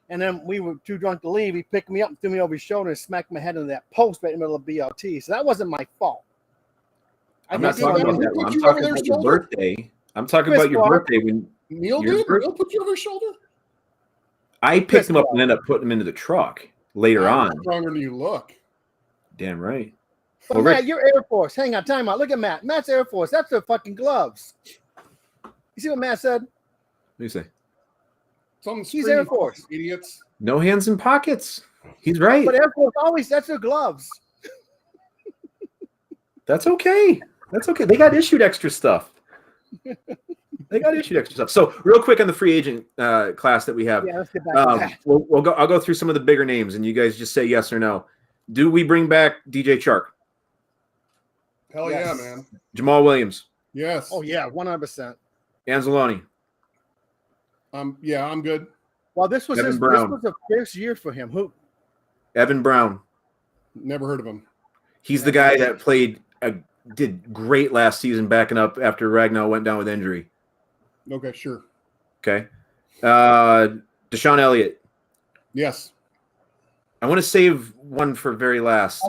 And then we were too drunk to leave. He picked me up and threw me over his shoulder and smacked my head into that post right in the middle of BLT. So that wasn't my fault. I'm not talking about that one. I'm talking about your birthday. I'm talking about your birthday when Neil did. Neil put you over his shoulder. I picked him up and ended up putting him into the truck later on. Stronger than you look. Damn right. But Matt, you're Air Force. Hang on, time out. Look at Matt. Matt's Air Force. That's their fucking gloves. You see what Matt said? What do you say? He's Air Force. Idiots. No hands in pockets. He's right. But Air Force always, that's their gloves. That's okay. That's okay. They got issued extra stuff. So real quick on the free agent class that we have. Yeah, let's get back to that. I'll go through some of the bigger names and you guys just say yes or no. Do we bring back DJ Chark? Hell yes. Yeah, man. Jamal Williams? Yes. Oh, yeah, 100%. Anzalone? Yeah, I'm good. Well, this was the first year for him. Who? Evan Brown. Never heard of him. He's the guy that did great last season backing up after Ragnow went down with injury. Okay, sure. Okay. Deshaun Elliott. Yes. I want to save one for very last.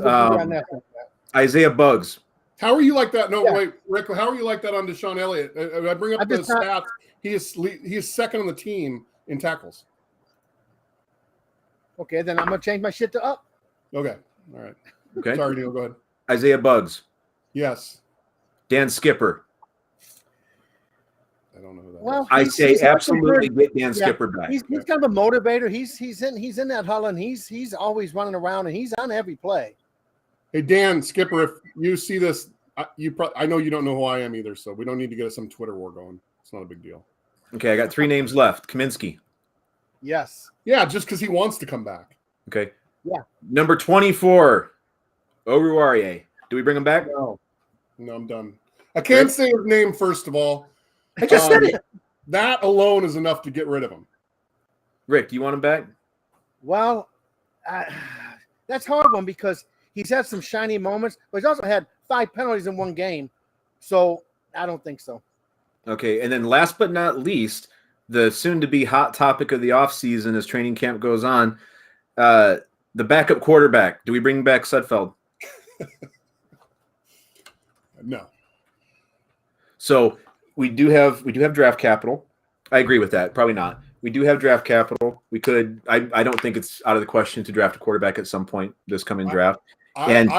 Isaiah Buggs. How are you like that? No, wait, Rick. How are you like that on Deshaun Elliott? I bring up the stats. He is second on the team in tackles. Okay, then I'm gonna change my shit to up. Okay, all right. Okay. Sorry, Neil. Go ahead. Isaiah Bugs. Yes. Dan Skipper. I don't know who that is. Well, I say he's absolutely get Dan Yeah, Skipper back. He's kind of a motivator. He's in that huddle, and he's always running around, and he's on every play. Hey, Dan Skipper, if you see this, I know you don't know who I am either, so we don't need to get some Twitter war going. It's not a big deal. Okay, I got 3 names left. Kaminsky. Yes. Yeah, just because he wants to come back. Okay. Yeah. Number 24, Oruwariye. Do we bring him back? No, I'm done. I can't say his name, first of all. I just said it. That alone is enough to get rid of him. Rick, do you want him back? Well, that's a hard one because he's had some shiny moments, but he's also had 5 penalties in one game. So I don't think so. Okay, and then last but not least, the soon-to-be hot topic of the offseason as training camp goes on, the backup quarterback. Do we bring back Sudfeld? No. So we do have draft capital. I agree with that. Probably not. We do have draft capital. We could. I don't think it's out of the question to draft a quarterback at some point this coming draft. I think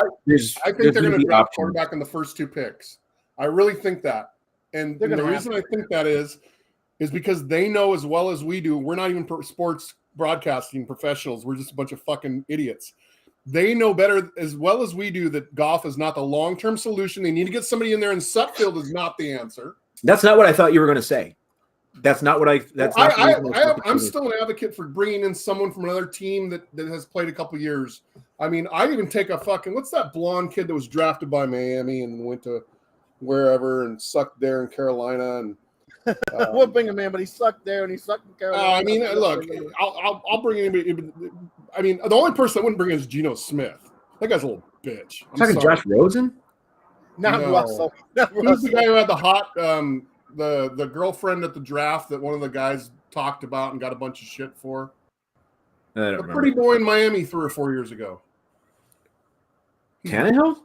they're going to draft quarterback in the first 2 picks. I really think that. And the reason I think that is because they know as well as we do, we're not even sports broadcasting professionals. We're just a bunch of fucking idiots. They know better as well as we do that Goff is not the long-term solution. They need to get somebody in there, and Sudfeld is not the answer. That's not what I thought you were going to say. That's not what I. I'm still an advocate for bringing in someone from another team that has played a couple years. I mean, I'd even take a fucking what's that blonde kid that was drafted by Miami and went to wherever and sucked there in Carolina and. We'll bring him in, but he sucked there and he sucked in Carolina. I mean, look, I'll bring anybody. I mean, the only person I wouldn't bring in is Geno Smith. That guy's a little bitch. Talking Josh Rosen? Not Russell. Who's the guy who had the hot the girlfriend at the draft that one of the guys talked about and got a bunch of shit for? The pretty boy in Miami 3 or 4 years ago. Tannehill?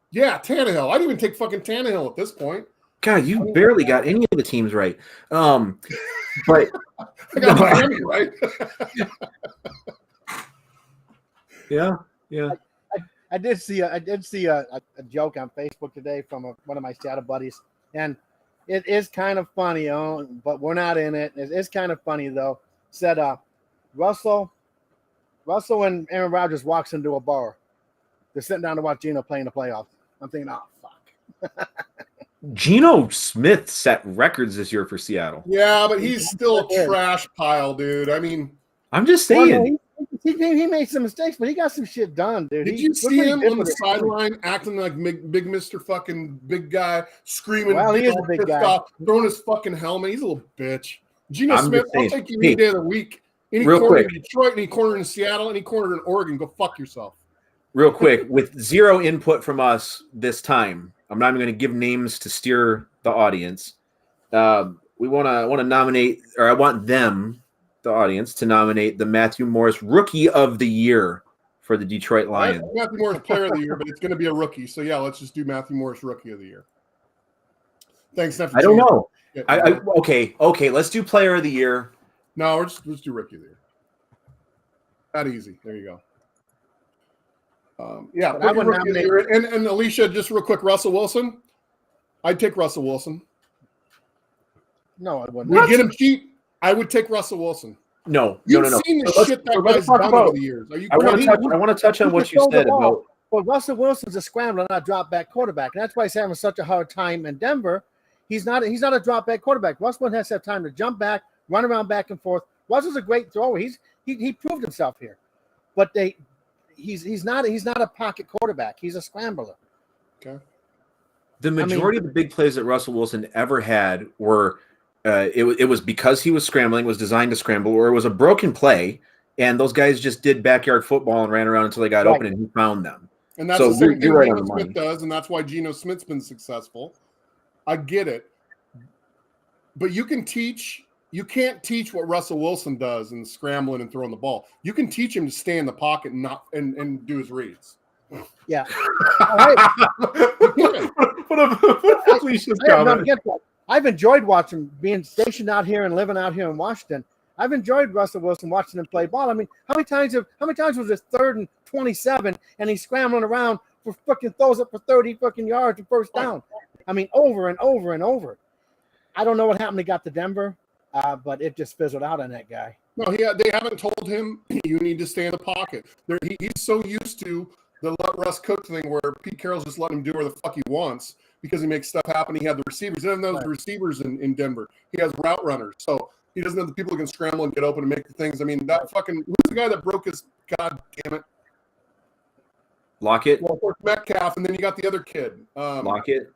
Yeah, Tannehill. I'd even take fucking Tannehill at this point. God, you barely got any of the teams right. But I got Miami right. Yeah. I did see a joke on Facebook today from one of my Seattle buddies, and it is kind of funny, but we're not in it. It is kind of funny though. Said Russell and Aaron Rodgers walks into a bar. They're sitting down to watch Geno play in the playoffs. I'm thinking, oh fuck. Geno Smith set records this year for Seattle. Yeah, but he's still a trash pile, dude. I mean, I'm just saying. He made some mistakes, but he got some shit done, dude. Did you see him on the sideline acting like big Mr. fucking big guy, screaming? Well, he is a big guy. Off, throwing his fucking helmet. He's a little bitch. Geno Smith, I'll take you any day of the week. Any corner in Detroit, any corner in Seattle, any corner in Oregon. Go fuck yourself. Real quick, with zero input from us this time, I'm not even going to give names to steer the audience. We want to nominate, or I want them, the audience, to nominate the Matthew Morris Rookie of the Year for the Detroit Lions. Matthew Morris Player of the Year, but it's going to be a rookie. So yeah, let's just do Matthew Morris Rookie of the Year. Thanks. I don't know. Okay. Let's do Player of the Year. No, let's do Rookie of the Year. That easy. There you go. Yeah, I would nominate. And Alicia, just real quick, Russell Wilson. I'd take Russell Wilson. No, I wouldn't. We get him cheap. I would take Russell Wilson. No. You've seen the shit that guy's done over the years. Are you? I want to touch on what you said about. Well, Russell Wilson's a scrambler, not a drop back quarterback, and that's why he's having such a hard time in Denver. He's not a drop back quarterback. Russell has to have time to jump back, run around back and forth. Russell's a great thrower. He proved himself here, but he's not a pocket quarterback. He's a scrambler. Okay. The majority of the big plays that Russell Wilson ever had were it was because he was scrambling, was designed to scramble, or it was a broken play, and those guys just did backyard football and ran around until they got open, and he found them. And that's the same thing Geno Smith does, and that's why Geno Smith's been successful. I get it, but you can't teach what Russell Wilson does in scrambling and throwing the ball. You can teach him to stay in the pocket and do his reads. Yeah. I've enjoyed watching being stationed out here and living out here in Washington. I've enjoyed Russell Wilson watching him play ball. I mean, how many times was it 3rd and 27 and he's scrambling around for fucking throws up for 30 fucking yards and first down? I mean, over and over and over. I don't know what happened. He got to Denver, but it just fizzled out on that guy. No, they haven't told him you need to stay in the pocket. He's so used to the let Russ cook thing where Pete Carroll's just letting him do whatever the fuck he wants because he makes stuff happen. He had the receivers. He doesn't have the receivers in Denver. He has route runners. So he doesn't have the people who can scramble and get open and make the things. I mean, that fucking – who's the guy that broke his – God damn it. Lockett? Well, Metcalf, and then you got the other kid. Lockett.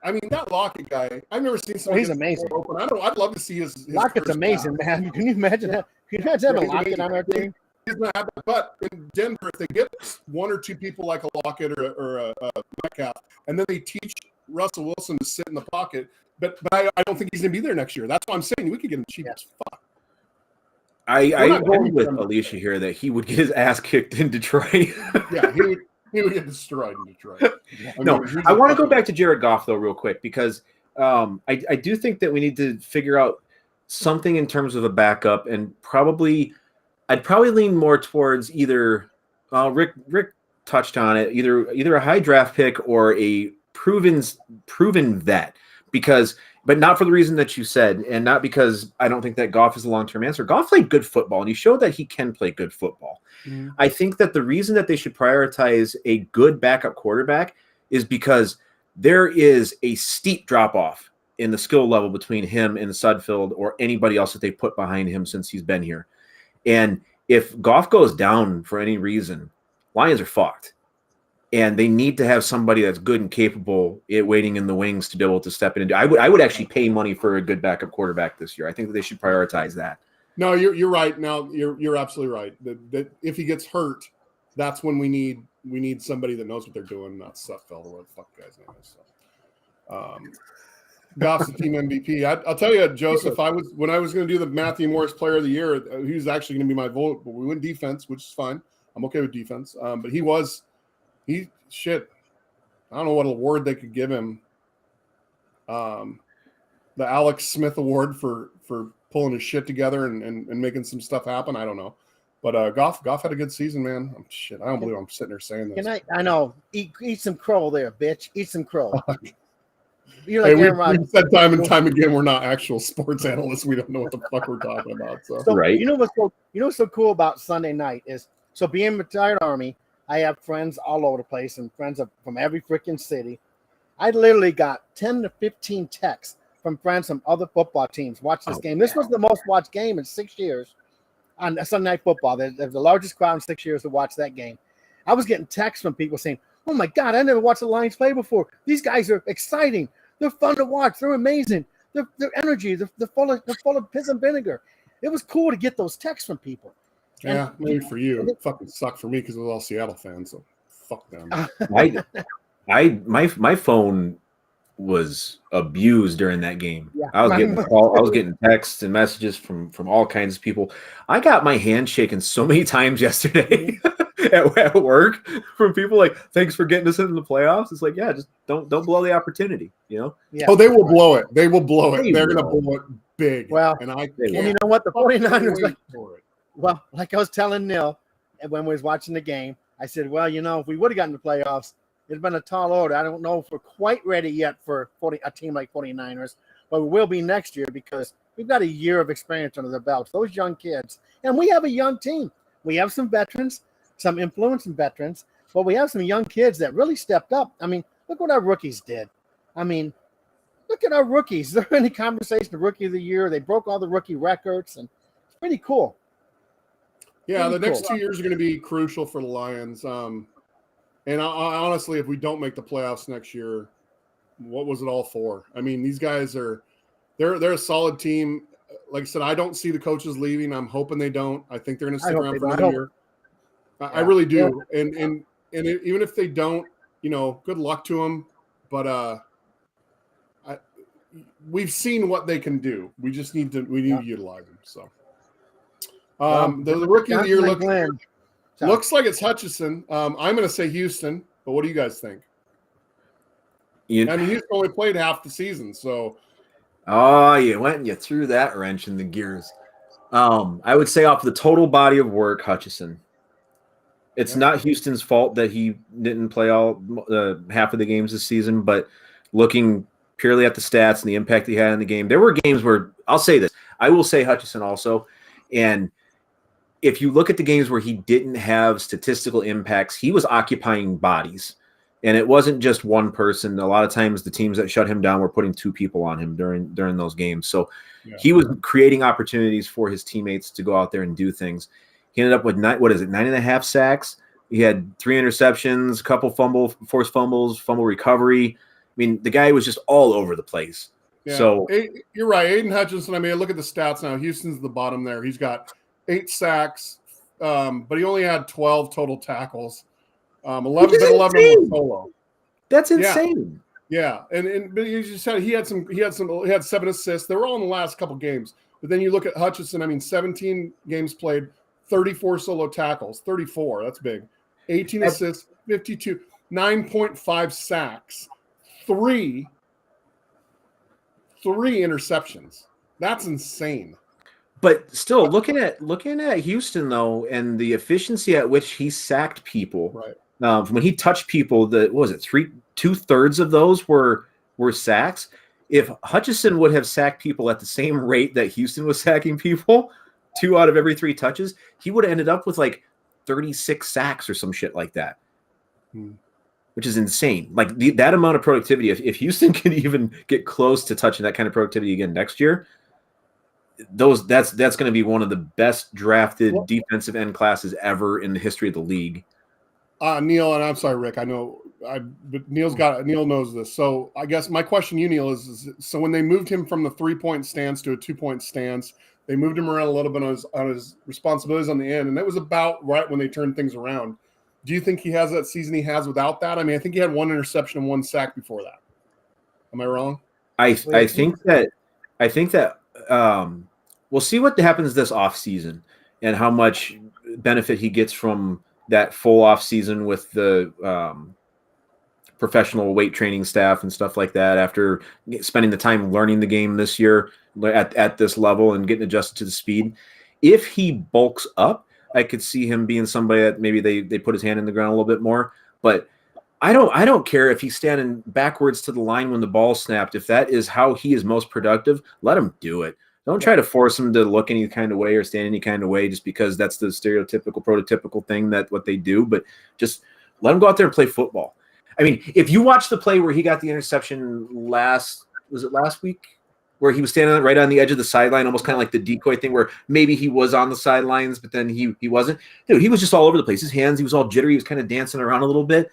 I mean, that Lockett guy, I've never seen somebody he's amazing. open. I'd love to see his Lockett's amazing, man. Can you imagine that? Can you imagine having Lockett on our team? He's not happen. But in Denver, if they get 1 or 2 people like a Lockett or a Metcalf, and then they teach Russell Wilson to sit in the pocket, but I don't think he's going to be there next year. That's what I'm saying. We could get him cheap as fuck. I agree with Alicia here that he would get his ass kicked in Detroit. Yeah, he would get destroyed in Detroit. I want to go back to Jared Goff, though, real quick, because I do think that we need to figure out something in terms of a backup, and I'd probably lean more towards either Rick touched on it, either a high draft pick or a proven vet, but not for the reason that you said, and not because I don't think that Goff is a long-term answer. Goff played good football, and he showed that he can play good football. Mm-hmm. I think that the reason that they should prioritize a good backup quarterback is because there is a steep drop-off in the skill level between him and Sudfeld or anybody else that they put behind him since he's been here. And if Goff goes down for any reason, Lions are fucked. And they need to have somebody that's good and capable waiting in the wings to be able to step in and do. I would actually pay money for a good backup quarterback this year. I think that they should prioritize that. No, you're right. Now you're absolutely right. That if he gets hurt, that's when we need somebody that knows what they're doing, not Sudfeld or what the fuck guy's name is. So, Goff's the team MVP. I'll tell you, Joseph. When I was going to do the Matthew Morris Player of the Year, he was actually going to be my vote. But we went defense, which is fine. I'm okay with defense. But shit. I don't know what award they could give him. The Alex Smith Award for pulling his shit together and making some stuff happen. I don't know. But Goff had a good season, man. Shit, I don't believe I'm sitting there saying this. I know. Eat some crow there, bitch. Eat some crow. You're like Aaron Rodgers. We've said time and time again, we're not actual sports analysts. We don't know what the fuck we're talking about. So right. You know what's so cool about Sunday night is, so being retired Army, I have friends all over the place and friends from every freaking city. I literally got 10 to 15 texts from friends from other football teams watching this game. This was the most watched game in 6 years on Sunday Night Football. There's the largest crowd in 6 years to watch that game. I was getting texts from people saying, "Oh my God, I never watched the Lions play before. These guys are exciting. They're fun to watch. They're amazing. Their energy. They're full of piss and vinegar." It was cool to get those texts from people. Yeah, maybe for you. It fucking sucked for me because it was all Seattle fans. So fuck them. My phone was abused during that game. Yeah. I was getting texts and messages from all kinds of people. I got my hand shaken so many times yesterday at work from people like, "Thanks for getting us into the playoffs." It's like, yeah, just don't blow the opportunity, you know? Yeah. Oh, they will blow it. They will blow it. They're gonna blow it big. Well, and you know what? The 49ers well, like I was telling Neil when we was watching the game, I said, well, if we would have gotten the playoffs, it's been a tall order. I don't know if we're quite ready yet for a team like 49ers, but we will be next year because we've got a year of experience under the belts. Those young kids. And we have a young team. We have some veterans, some influencing veterans, but we have some young kids that really stepped up. I mean, look what our rookies did. I mean, look at our rookies. They're in the conversation of Rookie of the Year. They broke all the rookie records, and it's pretty cool. Yeah, the next 2 years are going to be crucial for the Lions. And I, honestly, if we don't make the playoffs next year, what was it all for? I mean, these guys they're a solid team. Like I said, I don't see the coaches leaving. I'm hoping they don't. I think they're going to stick around for another year. I really do. Yeah. And even if they don't, good luck to them. But we've seen what they can do. We just need to utilize them. So. The Rookie of the Year looks like it's Hutchinson. I'm going to say Houston, but what do you guys think? I mean, Houston only played half the season, so. Oh, you went and you threw that wrench in the gears. I would say off the total body of work, Hutchison. It's not Houston's fault that he didn't play all half of the games this season, but looking purely at the stats and the impact he had in the game, there were games where I'll say this. I will say Hutchison also, and if you look at the games where he didn't have statistical impacts, he was occupying bodies. And it wasn't just one person. A lot of times the teams that shut him down were putting two people on him during those games. So he was creating opportunities for his teammates to go out there and do things. He ended up with 9.5 sacks. He had 3 interceptions, a couple forced fumbles, fumble recovery. I mean, the guy was just all over the place. Yeah. So you're right. Aiden Hutchinson, I mean, look at the stats now. Houston's the bottom there. He's got 8 sacks, but he only had 12 total tackles. 11 was solo. That's insane. Yeah. But you just said he had 7 assists. They were all in the last couple games. But then you look at Hutchinson, I mean, 17 games played, 34 solo tackles, 34. That's big. 18 assists, 52, 9.5 sacks, 3 interceptions. That's insane. But still, looking at Houston though, and the efficiency at which he sacked people, right? When he touched people, what was it? 2/3 of those were sacks. If Hutchison would have sacked people at the same rate that Houston was sacking people, 2 out of every 3 touches, he would have ended up with like 36 sacks or some shit like that, which is insane. Like that amount of productivity. If Houston can even get close to touching that kind of productivity again next year, that's going to be one of the best drafted defensive end classes ever in the history of the league. Neil, and I'm sorry, Rick. But Neil knows this. So I guess my question to you, Neil, is so when they moved him from the 3-point stance to a 2-point stance, they moved him around a little bit on his responsibilities on the end, and that was about right when they turned things around. Do you think he has that season he has without that? I mean, I think he had 1 interception and 1 sack before that. Am I wrong? I think that we'll see what happens this offseason and how much benefit he gets from that full off season with the professional weight training staff and stuff like that after spending the time learning the game this year at this level and getting adjusted to the speed. If he bulks up, I could see him being somebody that maybe they put his hand in the ground a little bit more. But I don't care if he's standing backwards to the line when the ball snapped. If that is how he is most productive, let him do it. Don't try to force him to look any kind of way or stand any kind of way just because that's the stereotypical, prototypical thing that what they do. But just let him go out there and play football. I mean, if you watch the play where he got the interception last week, where he was standing right on the edge of the sideline, almost kind of like the decoy thing where maybe he was on the sidelines, but then he wasn't. Dude, he was just all over the place. His hands, he was all jittery. He was kind of dancing around a little bit.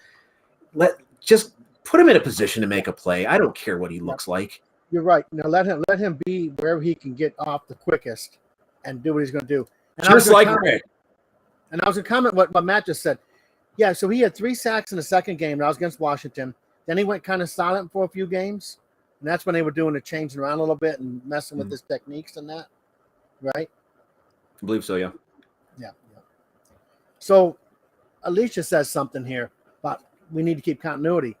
Just put him in a position to make a play. I don't care what he looks like. You're right. Now let him be wherever he can get off the quickest and do what he's going to do. And just like Rick. And I was going to comment what Matt just said. Yeah, so he had 3 sacks in the second game. That was against Washington. Then he went kind of silent for a few games. And that's when they were doing the changing around a little bit and messing with his techniques and that. Right? I believe so, yeah. Yeah. So Alicia says something here about we need to keep continuity.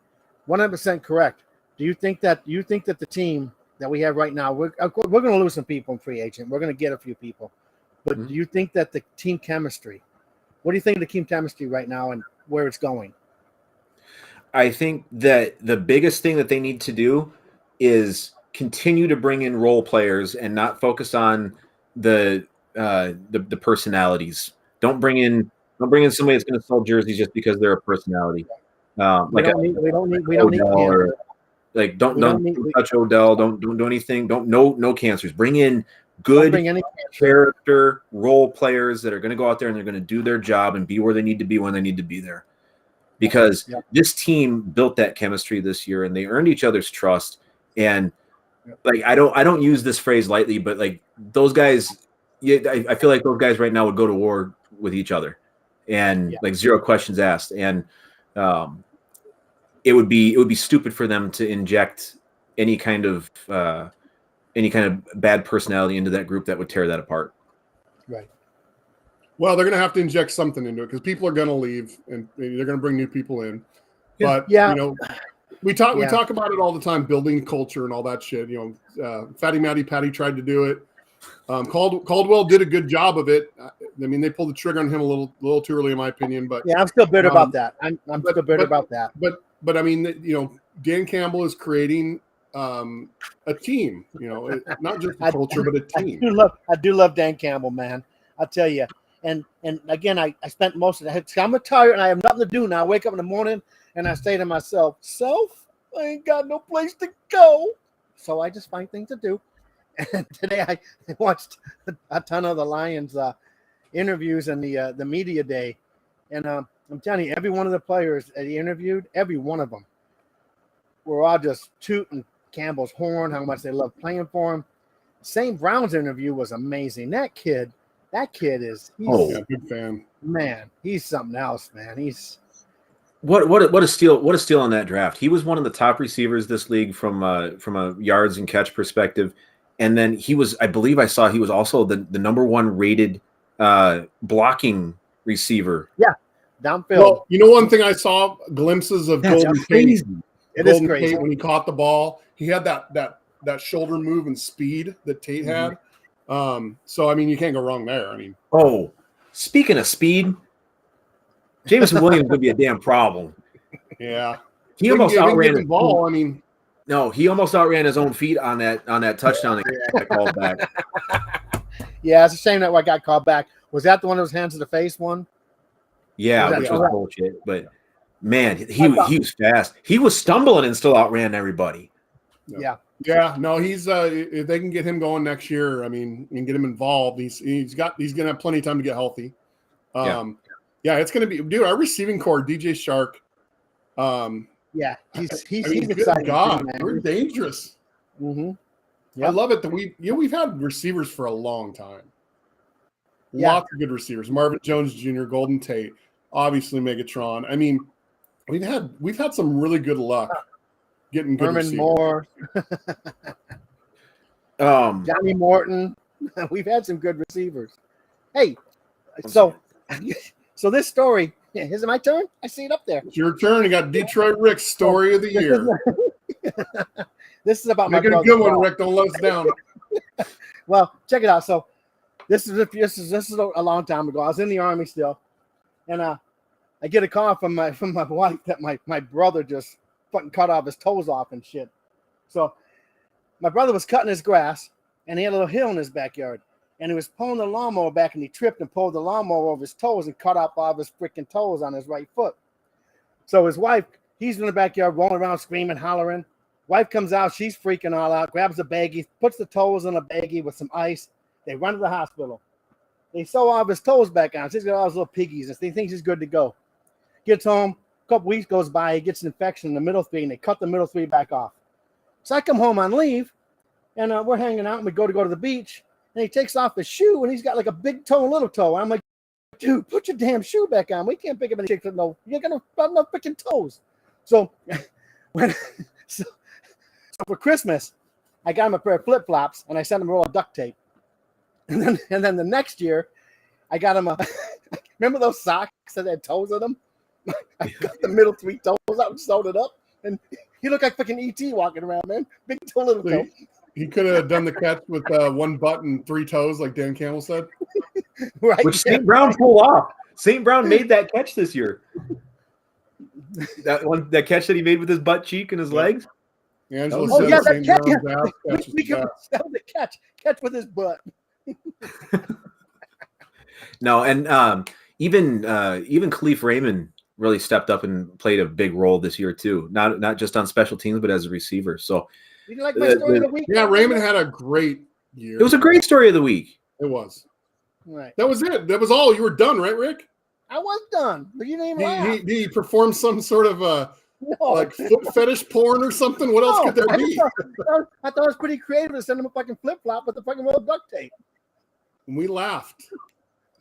100% correct. Do you think that the team that we have right now, we're going to lose some people in free agent. We're going to get a few people. But do you think that the team chemistry, what do you think of the team chemistry right now and where it's going? I think that the biggest thing that they need to do is continue to bring in role players and not focus on the personalities. Don't bring in somebody that's going to sell jerseys just because they're a personality. We don't need like don't touch Odell. Don't do anything. No cancers. Bring in good character role players that are going to go out there and they're going to do their job and be where they need to be when they need to be there. Because this team built that chemistry this year and they earned each other's trust. And like I don't use this phrase lightly, but like those guys, I feel like those guys right now would go to war with each other, and like zero questions asked. And it would be stupid for them to inject any kind of bad personality into that group that would tear that apart. Right. Well, they're going to have to inject something into it because people are going to leave and they're going to bring new people in. But you know, we talk about it all the time, building culture and all that shit. You know, Fatty Matty Patty tried to do it. Caldwell did a good job of it. I mean, they pulled the trigger on him a little too early, in my opinion. But yeah, I'm still bitter about that. I'm still bitter about that. But I mean, Dan Campbell is creating a team. Not just a culture, but a team. I do love Dan Campbell, man. I'll tell you. And again, I spent most of the. I'm retired and I have nothing to do now. I wake up in the morning and I say to myself, I ain't got no place to go. So I just find things to do. And today I watched a ton of the Lions interviews and the media day. And I'm telling you, every one of the players that he interviewed, every one of them were all just tooting Campbell's horn, how much they love playing for him. St. Brown's interview was amazing. That kid he's big fan. Man, he's something else, man. He's what a steal on that draft. He was one of the top receivers this league from a yards and catch perspective. And then I believe I saw he was also the number one rated blocking receiver. Yeah, downfield. Well, one thing I saw glimpses of Golden Tate. It is crazy. Tate, when he caught the ball, he had that shoulder move and speed that Tate had. So I mean, you can't go wrong there. I mean, speaking of speed, Jameson Williams would be a damn problem. Yeah, he almost outran the ball. I mean, no, he almost outran his own feet on that touchdown that got called back. Yeah, it's a shame that one got called back. Was that the one that was hands to the face one? Yeah, which was bullshit. But man, he was fast. He was stumbling and still outran everybody. Yeah. Yeah, no, he's if they can get him going next year, I mean, and get him involved, he's gonna have plenty of time to get healthy. Yeah, it's gonna be, dude, our receiving core, DJ Shark. Yeah, he's good exciting. God, man. we're dangerous. Mm-hmm. I love it that we've had receivers for a long time. Yeah. Lots of good receivers. Marvin Jones Jr., Golden Tate, obviously Megatron. I mean, we've had some really good luck getting good Herman receivers. Moore, Johnny Morton. We've had some good receivers. Hey, so this story. Yeah, is it my turn? I see it up there. It's your turn. You got Detroit Rick's story of the year. This is about Make my it a brother. good one, Rick. Don't let us down. Well, check it out. So this is a long time ago. I was in the Army still, and I get a call from my wife that my brother just fucking cut off his toes off and shit. So my brother was cutting his grass, and he had a little hill in his backyard, and he was pulling the lawnmower back, and he tripped and pulled the lawnmower over his toes and cut off all of his freaking toes on his right foot. So his wife, he's in the backyard rolling around screaming, hollering. Wife comes out, she's freaking all out, grabs a baggie, puts the toes in a baggie with some ice. They run to the hospital. They sew all of his toes back on. He's got all his little piggies, and he thinks he's good to go. Gets home, a couple weeks goes by, he gets an infection in the middle three, and they cut the middle three back off. So I come home on leave, and we're hanging out, and we go to the beach, and he takes off his shoe, and he's got like a big toe and little toe. I'm like, dude, put your damn shoe back on. We can't pick up any chicks with you're gonna have no freaking toes. So so for Christmas, I got him a pair of flip flops, and I sent him a roll of duct tape. And then the next year, I got him remember those socks that had toes in them? I got the middle three toes out and sewed it up, and he looked like fucking ET walking around, man. Big toe, little toe. He could have done the catch with one butt and three toes, like Dan Campbell said. Right. Which St. Brown pulled off. St. Brown made that catch this year. That catch that he made with his butt cheek and his legs. Angela Oh, said yeah, St. that Brown's catch. ass catch was best. That was a catch with his butt. No, and even Khalif Raymond really stepped up and played a big role this year too. Not just on special teams, but as a receiver. So Did you like my story of the week? Yeah, Raymond had a great year. it was a great story of the week. It was. Right. That was it. That was all. You were done, right, Rick? I was done, but you didn't even laugh. He performed some sort of like foot fetish porn or something. What else could there be? I thought it was pretty creative to send him a fucking flip flop with the fucking roll of duct tape. And we laughed.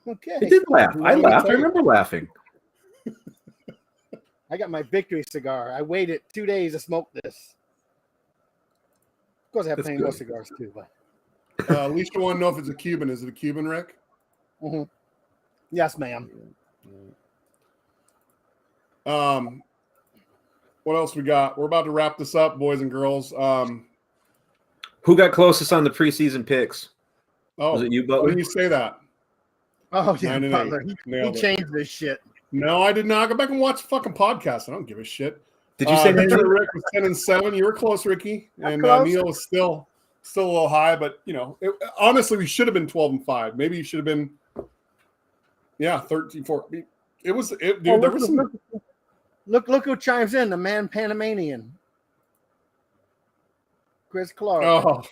Okay. I did laugh. I laughed. I remember laughing. I got my victory cigar. I waited 2 days to smoke this. Of course, I have That's plenty more good. cigars too, but Alicia want to know if it's a Cuban. Is it a Cuban, Rick? mhm. Yes, ma'am. What else we got? We're about to wrap this up, boys and girls. Who got closest on the preseason picks? Oh, Was it you, when Butler? you say that? Oh yeah, 9-8. Butler. He Nailed it. changed this shit. No, I did not. Go back and watch the fucking podcast. I don't give a shit. Did you say Detroit Rick was 10-7. You were close, Ricky, and close. Neil was still a little high. But honestly, we should have been 12-5. Maybe you should have been, 13-4. It was dude. Oh, There was some. Look who chimes in. The man Panamanian, Chris Clark. Oh,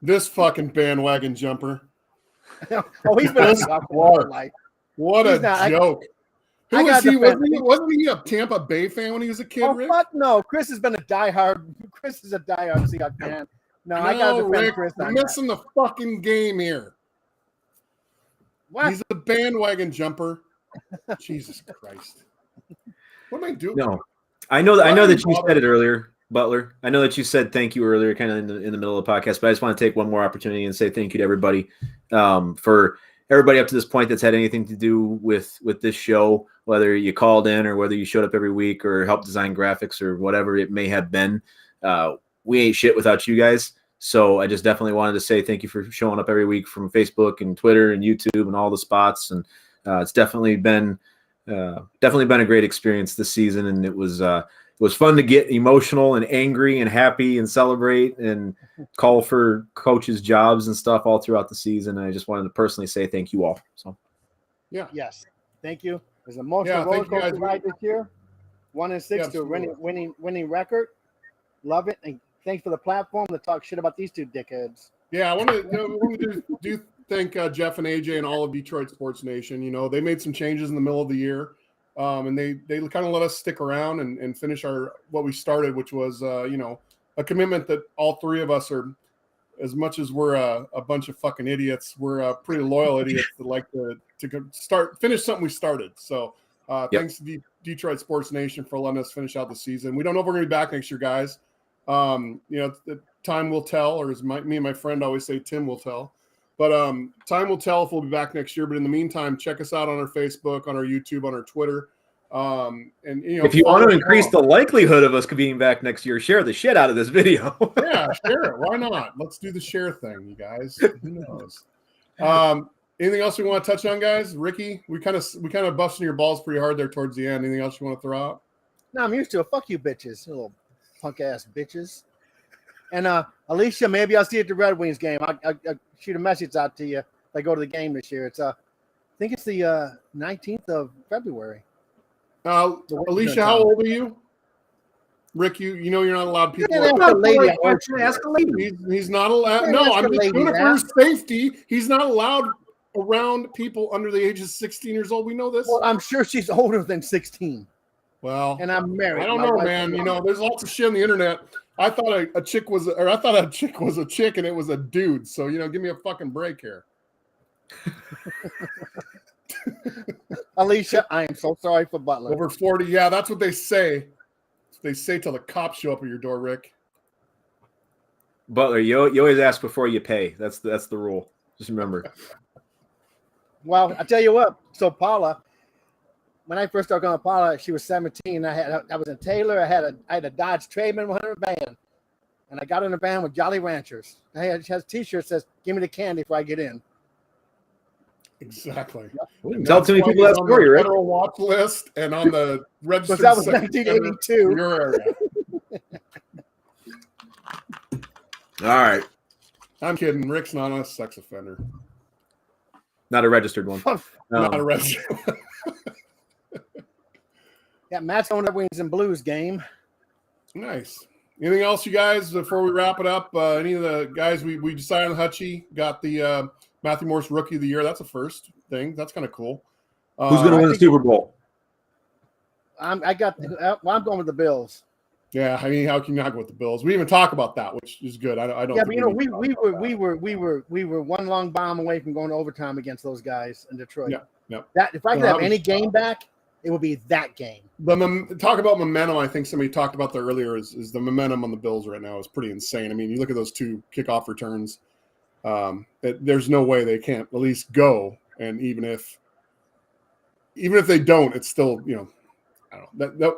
this fucking bandwagon jumper. Oh, he's been a sucker all his life. What He's a not- joke. I Who was gotta he? defend him. Wasn't he a Tampa Bay fan when he was a kid, Oh Rick? fuck no! Chris has been a diehard. Chris is a diehard Seahawks fan. No, I gotta defend Rick, Chris. you're On that. missing the fucking game here. What? He's a bandwagon jumper. Jesus Christ. What am I doing? No, I know that. I know that you Bother. said it earlier, Butler. I know that you said thank you earlier, kind of in the middle of the podcast. But I just want to take one more opportunity and say thank you to everybody for everybody up to this point that's had anything to do with this show, whether you called in or whether you showed up every week or helped design graphics or whatever it may have been. We ain't shit without you guys. So I just definitely wanted to say thank you for showing up every week from Facebook and Twitter and YouTube and all the spots. And it's definitely been a great experience this season. And it was fun to get emotional and angry and happy and celebrate and call for coaches' jobs and stuff all throughout the season. And I just wanted to personally say thank you all. So Yes, thank you. There's a emotional Yeah, roller thank you, coaster guys. ride this year. 1-6 to a absolutely. winning record. Love it, and thanks for the platform to talk shit about these two dickheads. Yeah, I want to do thank Jeff and AJ and all of Detroit Sports Nation. They made some changes in the middle of the year, and they kind of let us stick around and finish what we started, which was a commitment that all three of us are, as much as we're a bunch of fucking idiots, we're pretty loyal idiots that like to finish something we started. So thanks to Detroit Sports Nation for letting us finish out the season. We don't know if we're going to be back next year, guys. The time will tell, or as me and my friend always say, Tim will tell. But time will tell if we'll be back next year. But in the meantime, check us out on our Facebook, on our YouTube, on our Twitter. if you want to increase the likelihood of us being back next year, share the shit out of this video. Yeah, share it. Why not? Let's do the share thing, you guys. Who knows? Anything else we want to touch on, guys? Ricky, we kind of busting your balls pretty hard there towards the end. Anything else you want to throw out? No, I'm used to it. Fuck you, bitches, you little punk ass bitches. And Alicia, maybe I'll see you at the Red Wings game. I'll shoot a message out to you if I go to the game this year. I think it's the 19th of February. Alicia, how old are you? Rick, you know you're not allowed people. Yeah, ask a lady. Ask a lady. He's not allowed. Yeah, No, ask I'm a just lady doing it for that. his safety. He's not allowed around people under the age of 16 years old. We know this. Well, I'm sure she's older than 16, Well, and I'm married. I don't My know, wife- man. There's lots of shit on the internet. I thought a chick was a chick and it was a dude. So give me a fucking break here. Alicia, I am so sorry for Butler. Over 40, yeah, that's what they say. They say till the cops show up at your door, Rick. Butler, you always ask before you pay. That's the rule. Just remember. Well, I tell you what. So Paula, when I first started going to Paula, she was 17. I was in Taylor. I had a Dodge Trademan 100 van, and I got in a van with Jolly Ranchers. She has a T-shirt that says "Give me the candy before I get in." Exactly. Tell too many people that story, right? right? Federal watch list and on the registered. Because that was sex offender 1982. in your area. All right. I'm kidding. Rick's not a sex offender. Not a registered one. Not a registered. Yeah, Matt's on the Wings and Blues game. Nice. Anything else, you guys, before we wrap it up? Any of the guys we decided on Hutchie got the Matthew Morris Rookie of the Year. That's a first thing. That's kind of cool. Who's going to win the Super Bowl? I'm going with the Bills. Yeah, I mean, how can you not go with the Bills? We even talk about that, which is good. I don't. Yeah, think but need we were one long bomb away from going to overtime against those guys in Detroit. Yeah. That if I could have was- any game back, it would be that game. Talk about momentum. I think somebody talked about that earlier. Is the momentum on the Bills right now is pretty insane. I mean, you look at those two kickoff returns. There's no way they can't at least go. And even if they don't, it's still I don't know.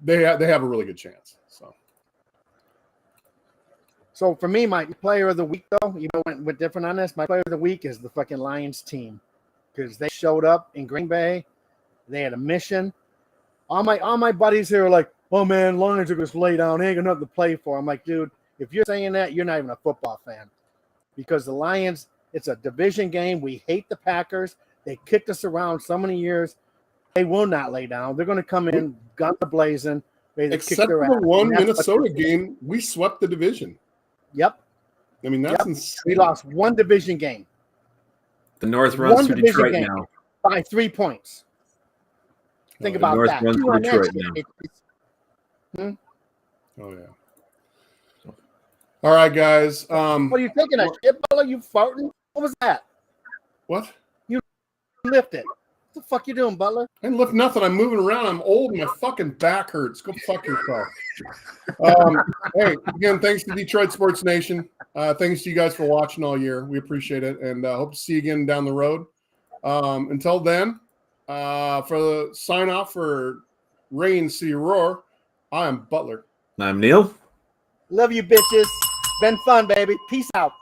They have a really good chance. So for me, my player of the week, though, you know, went different on this. My player of the week is the fucking Lions team because they showed up in Green Bay. They had a mission. All my buddies here are like, "Oh man, Lions are just lay down. They ain't got nothing to play for." I'm like, dude, if you're saying that, you're not even a football fan, because the Lions, it's a division game. We hate the Packers. They kicked us around so many years. They will not lay down. They're going to come in, guns blazing. Except for the one Minnesota game, we swept the division. Yep. I mean, that's insane. We lost one division game. The North runs through Detroit now by 3 points. Think about North that. Runs through Detroit now. Oh yeah. All right, guys. What are you thinking of? Shit, Butler? You farting? What was that? What? You lifted. What the fuck you doing, Butler? I didn't lift nothing. I'm moving around. I'm old and my fucking back hurts. Go fuck yourself. Hey, again, thanks to Detroit Sports Nation. Thanks to you guys for watching all year. We appreciate it, and hope to see you again down the road. Until then, for the sign off for Rain City Roar, I am Butler. I'm Neil. Love you, bitches. Been fun, baby. Peace out.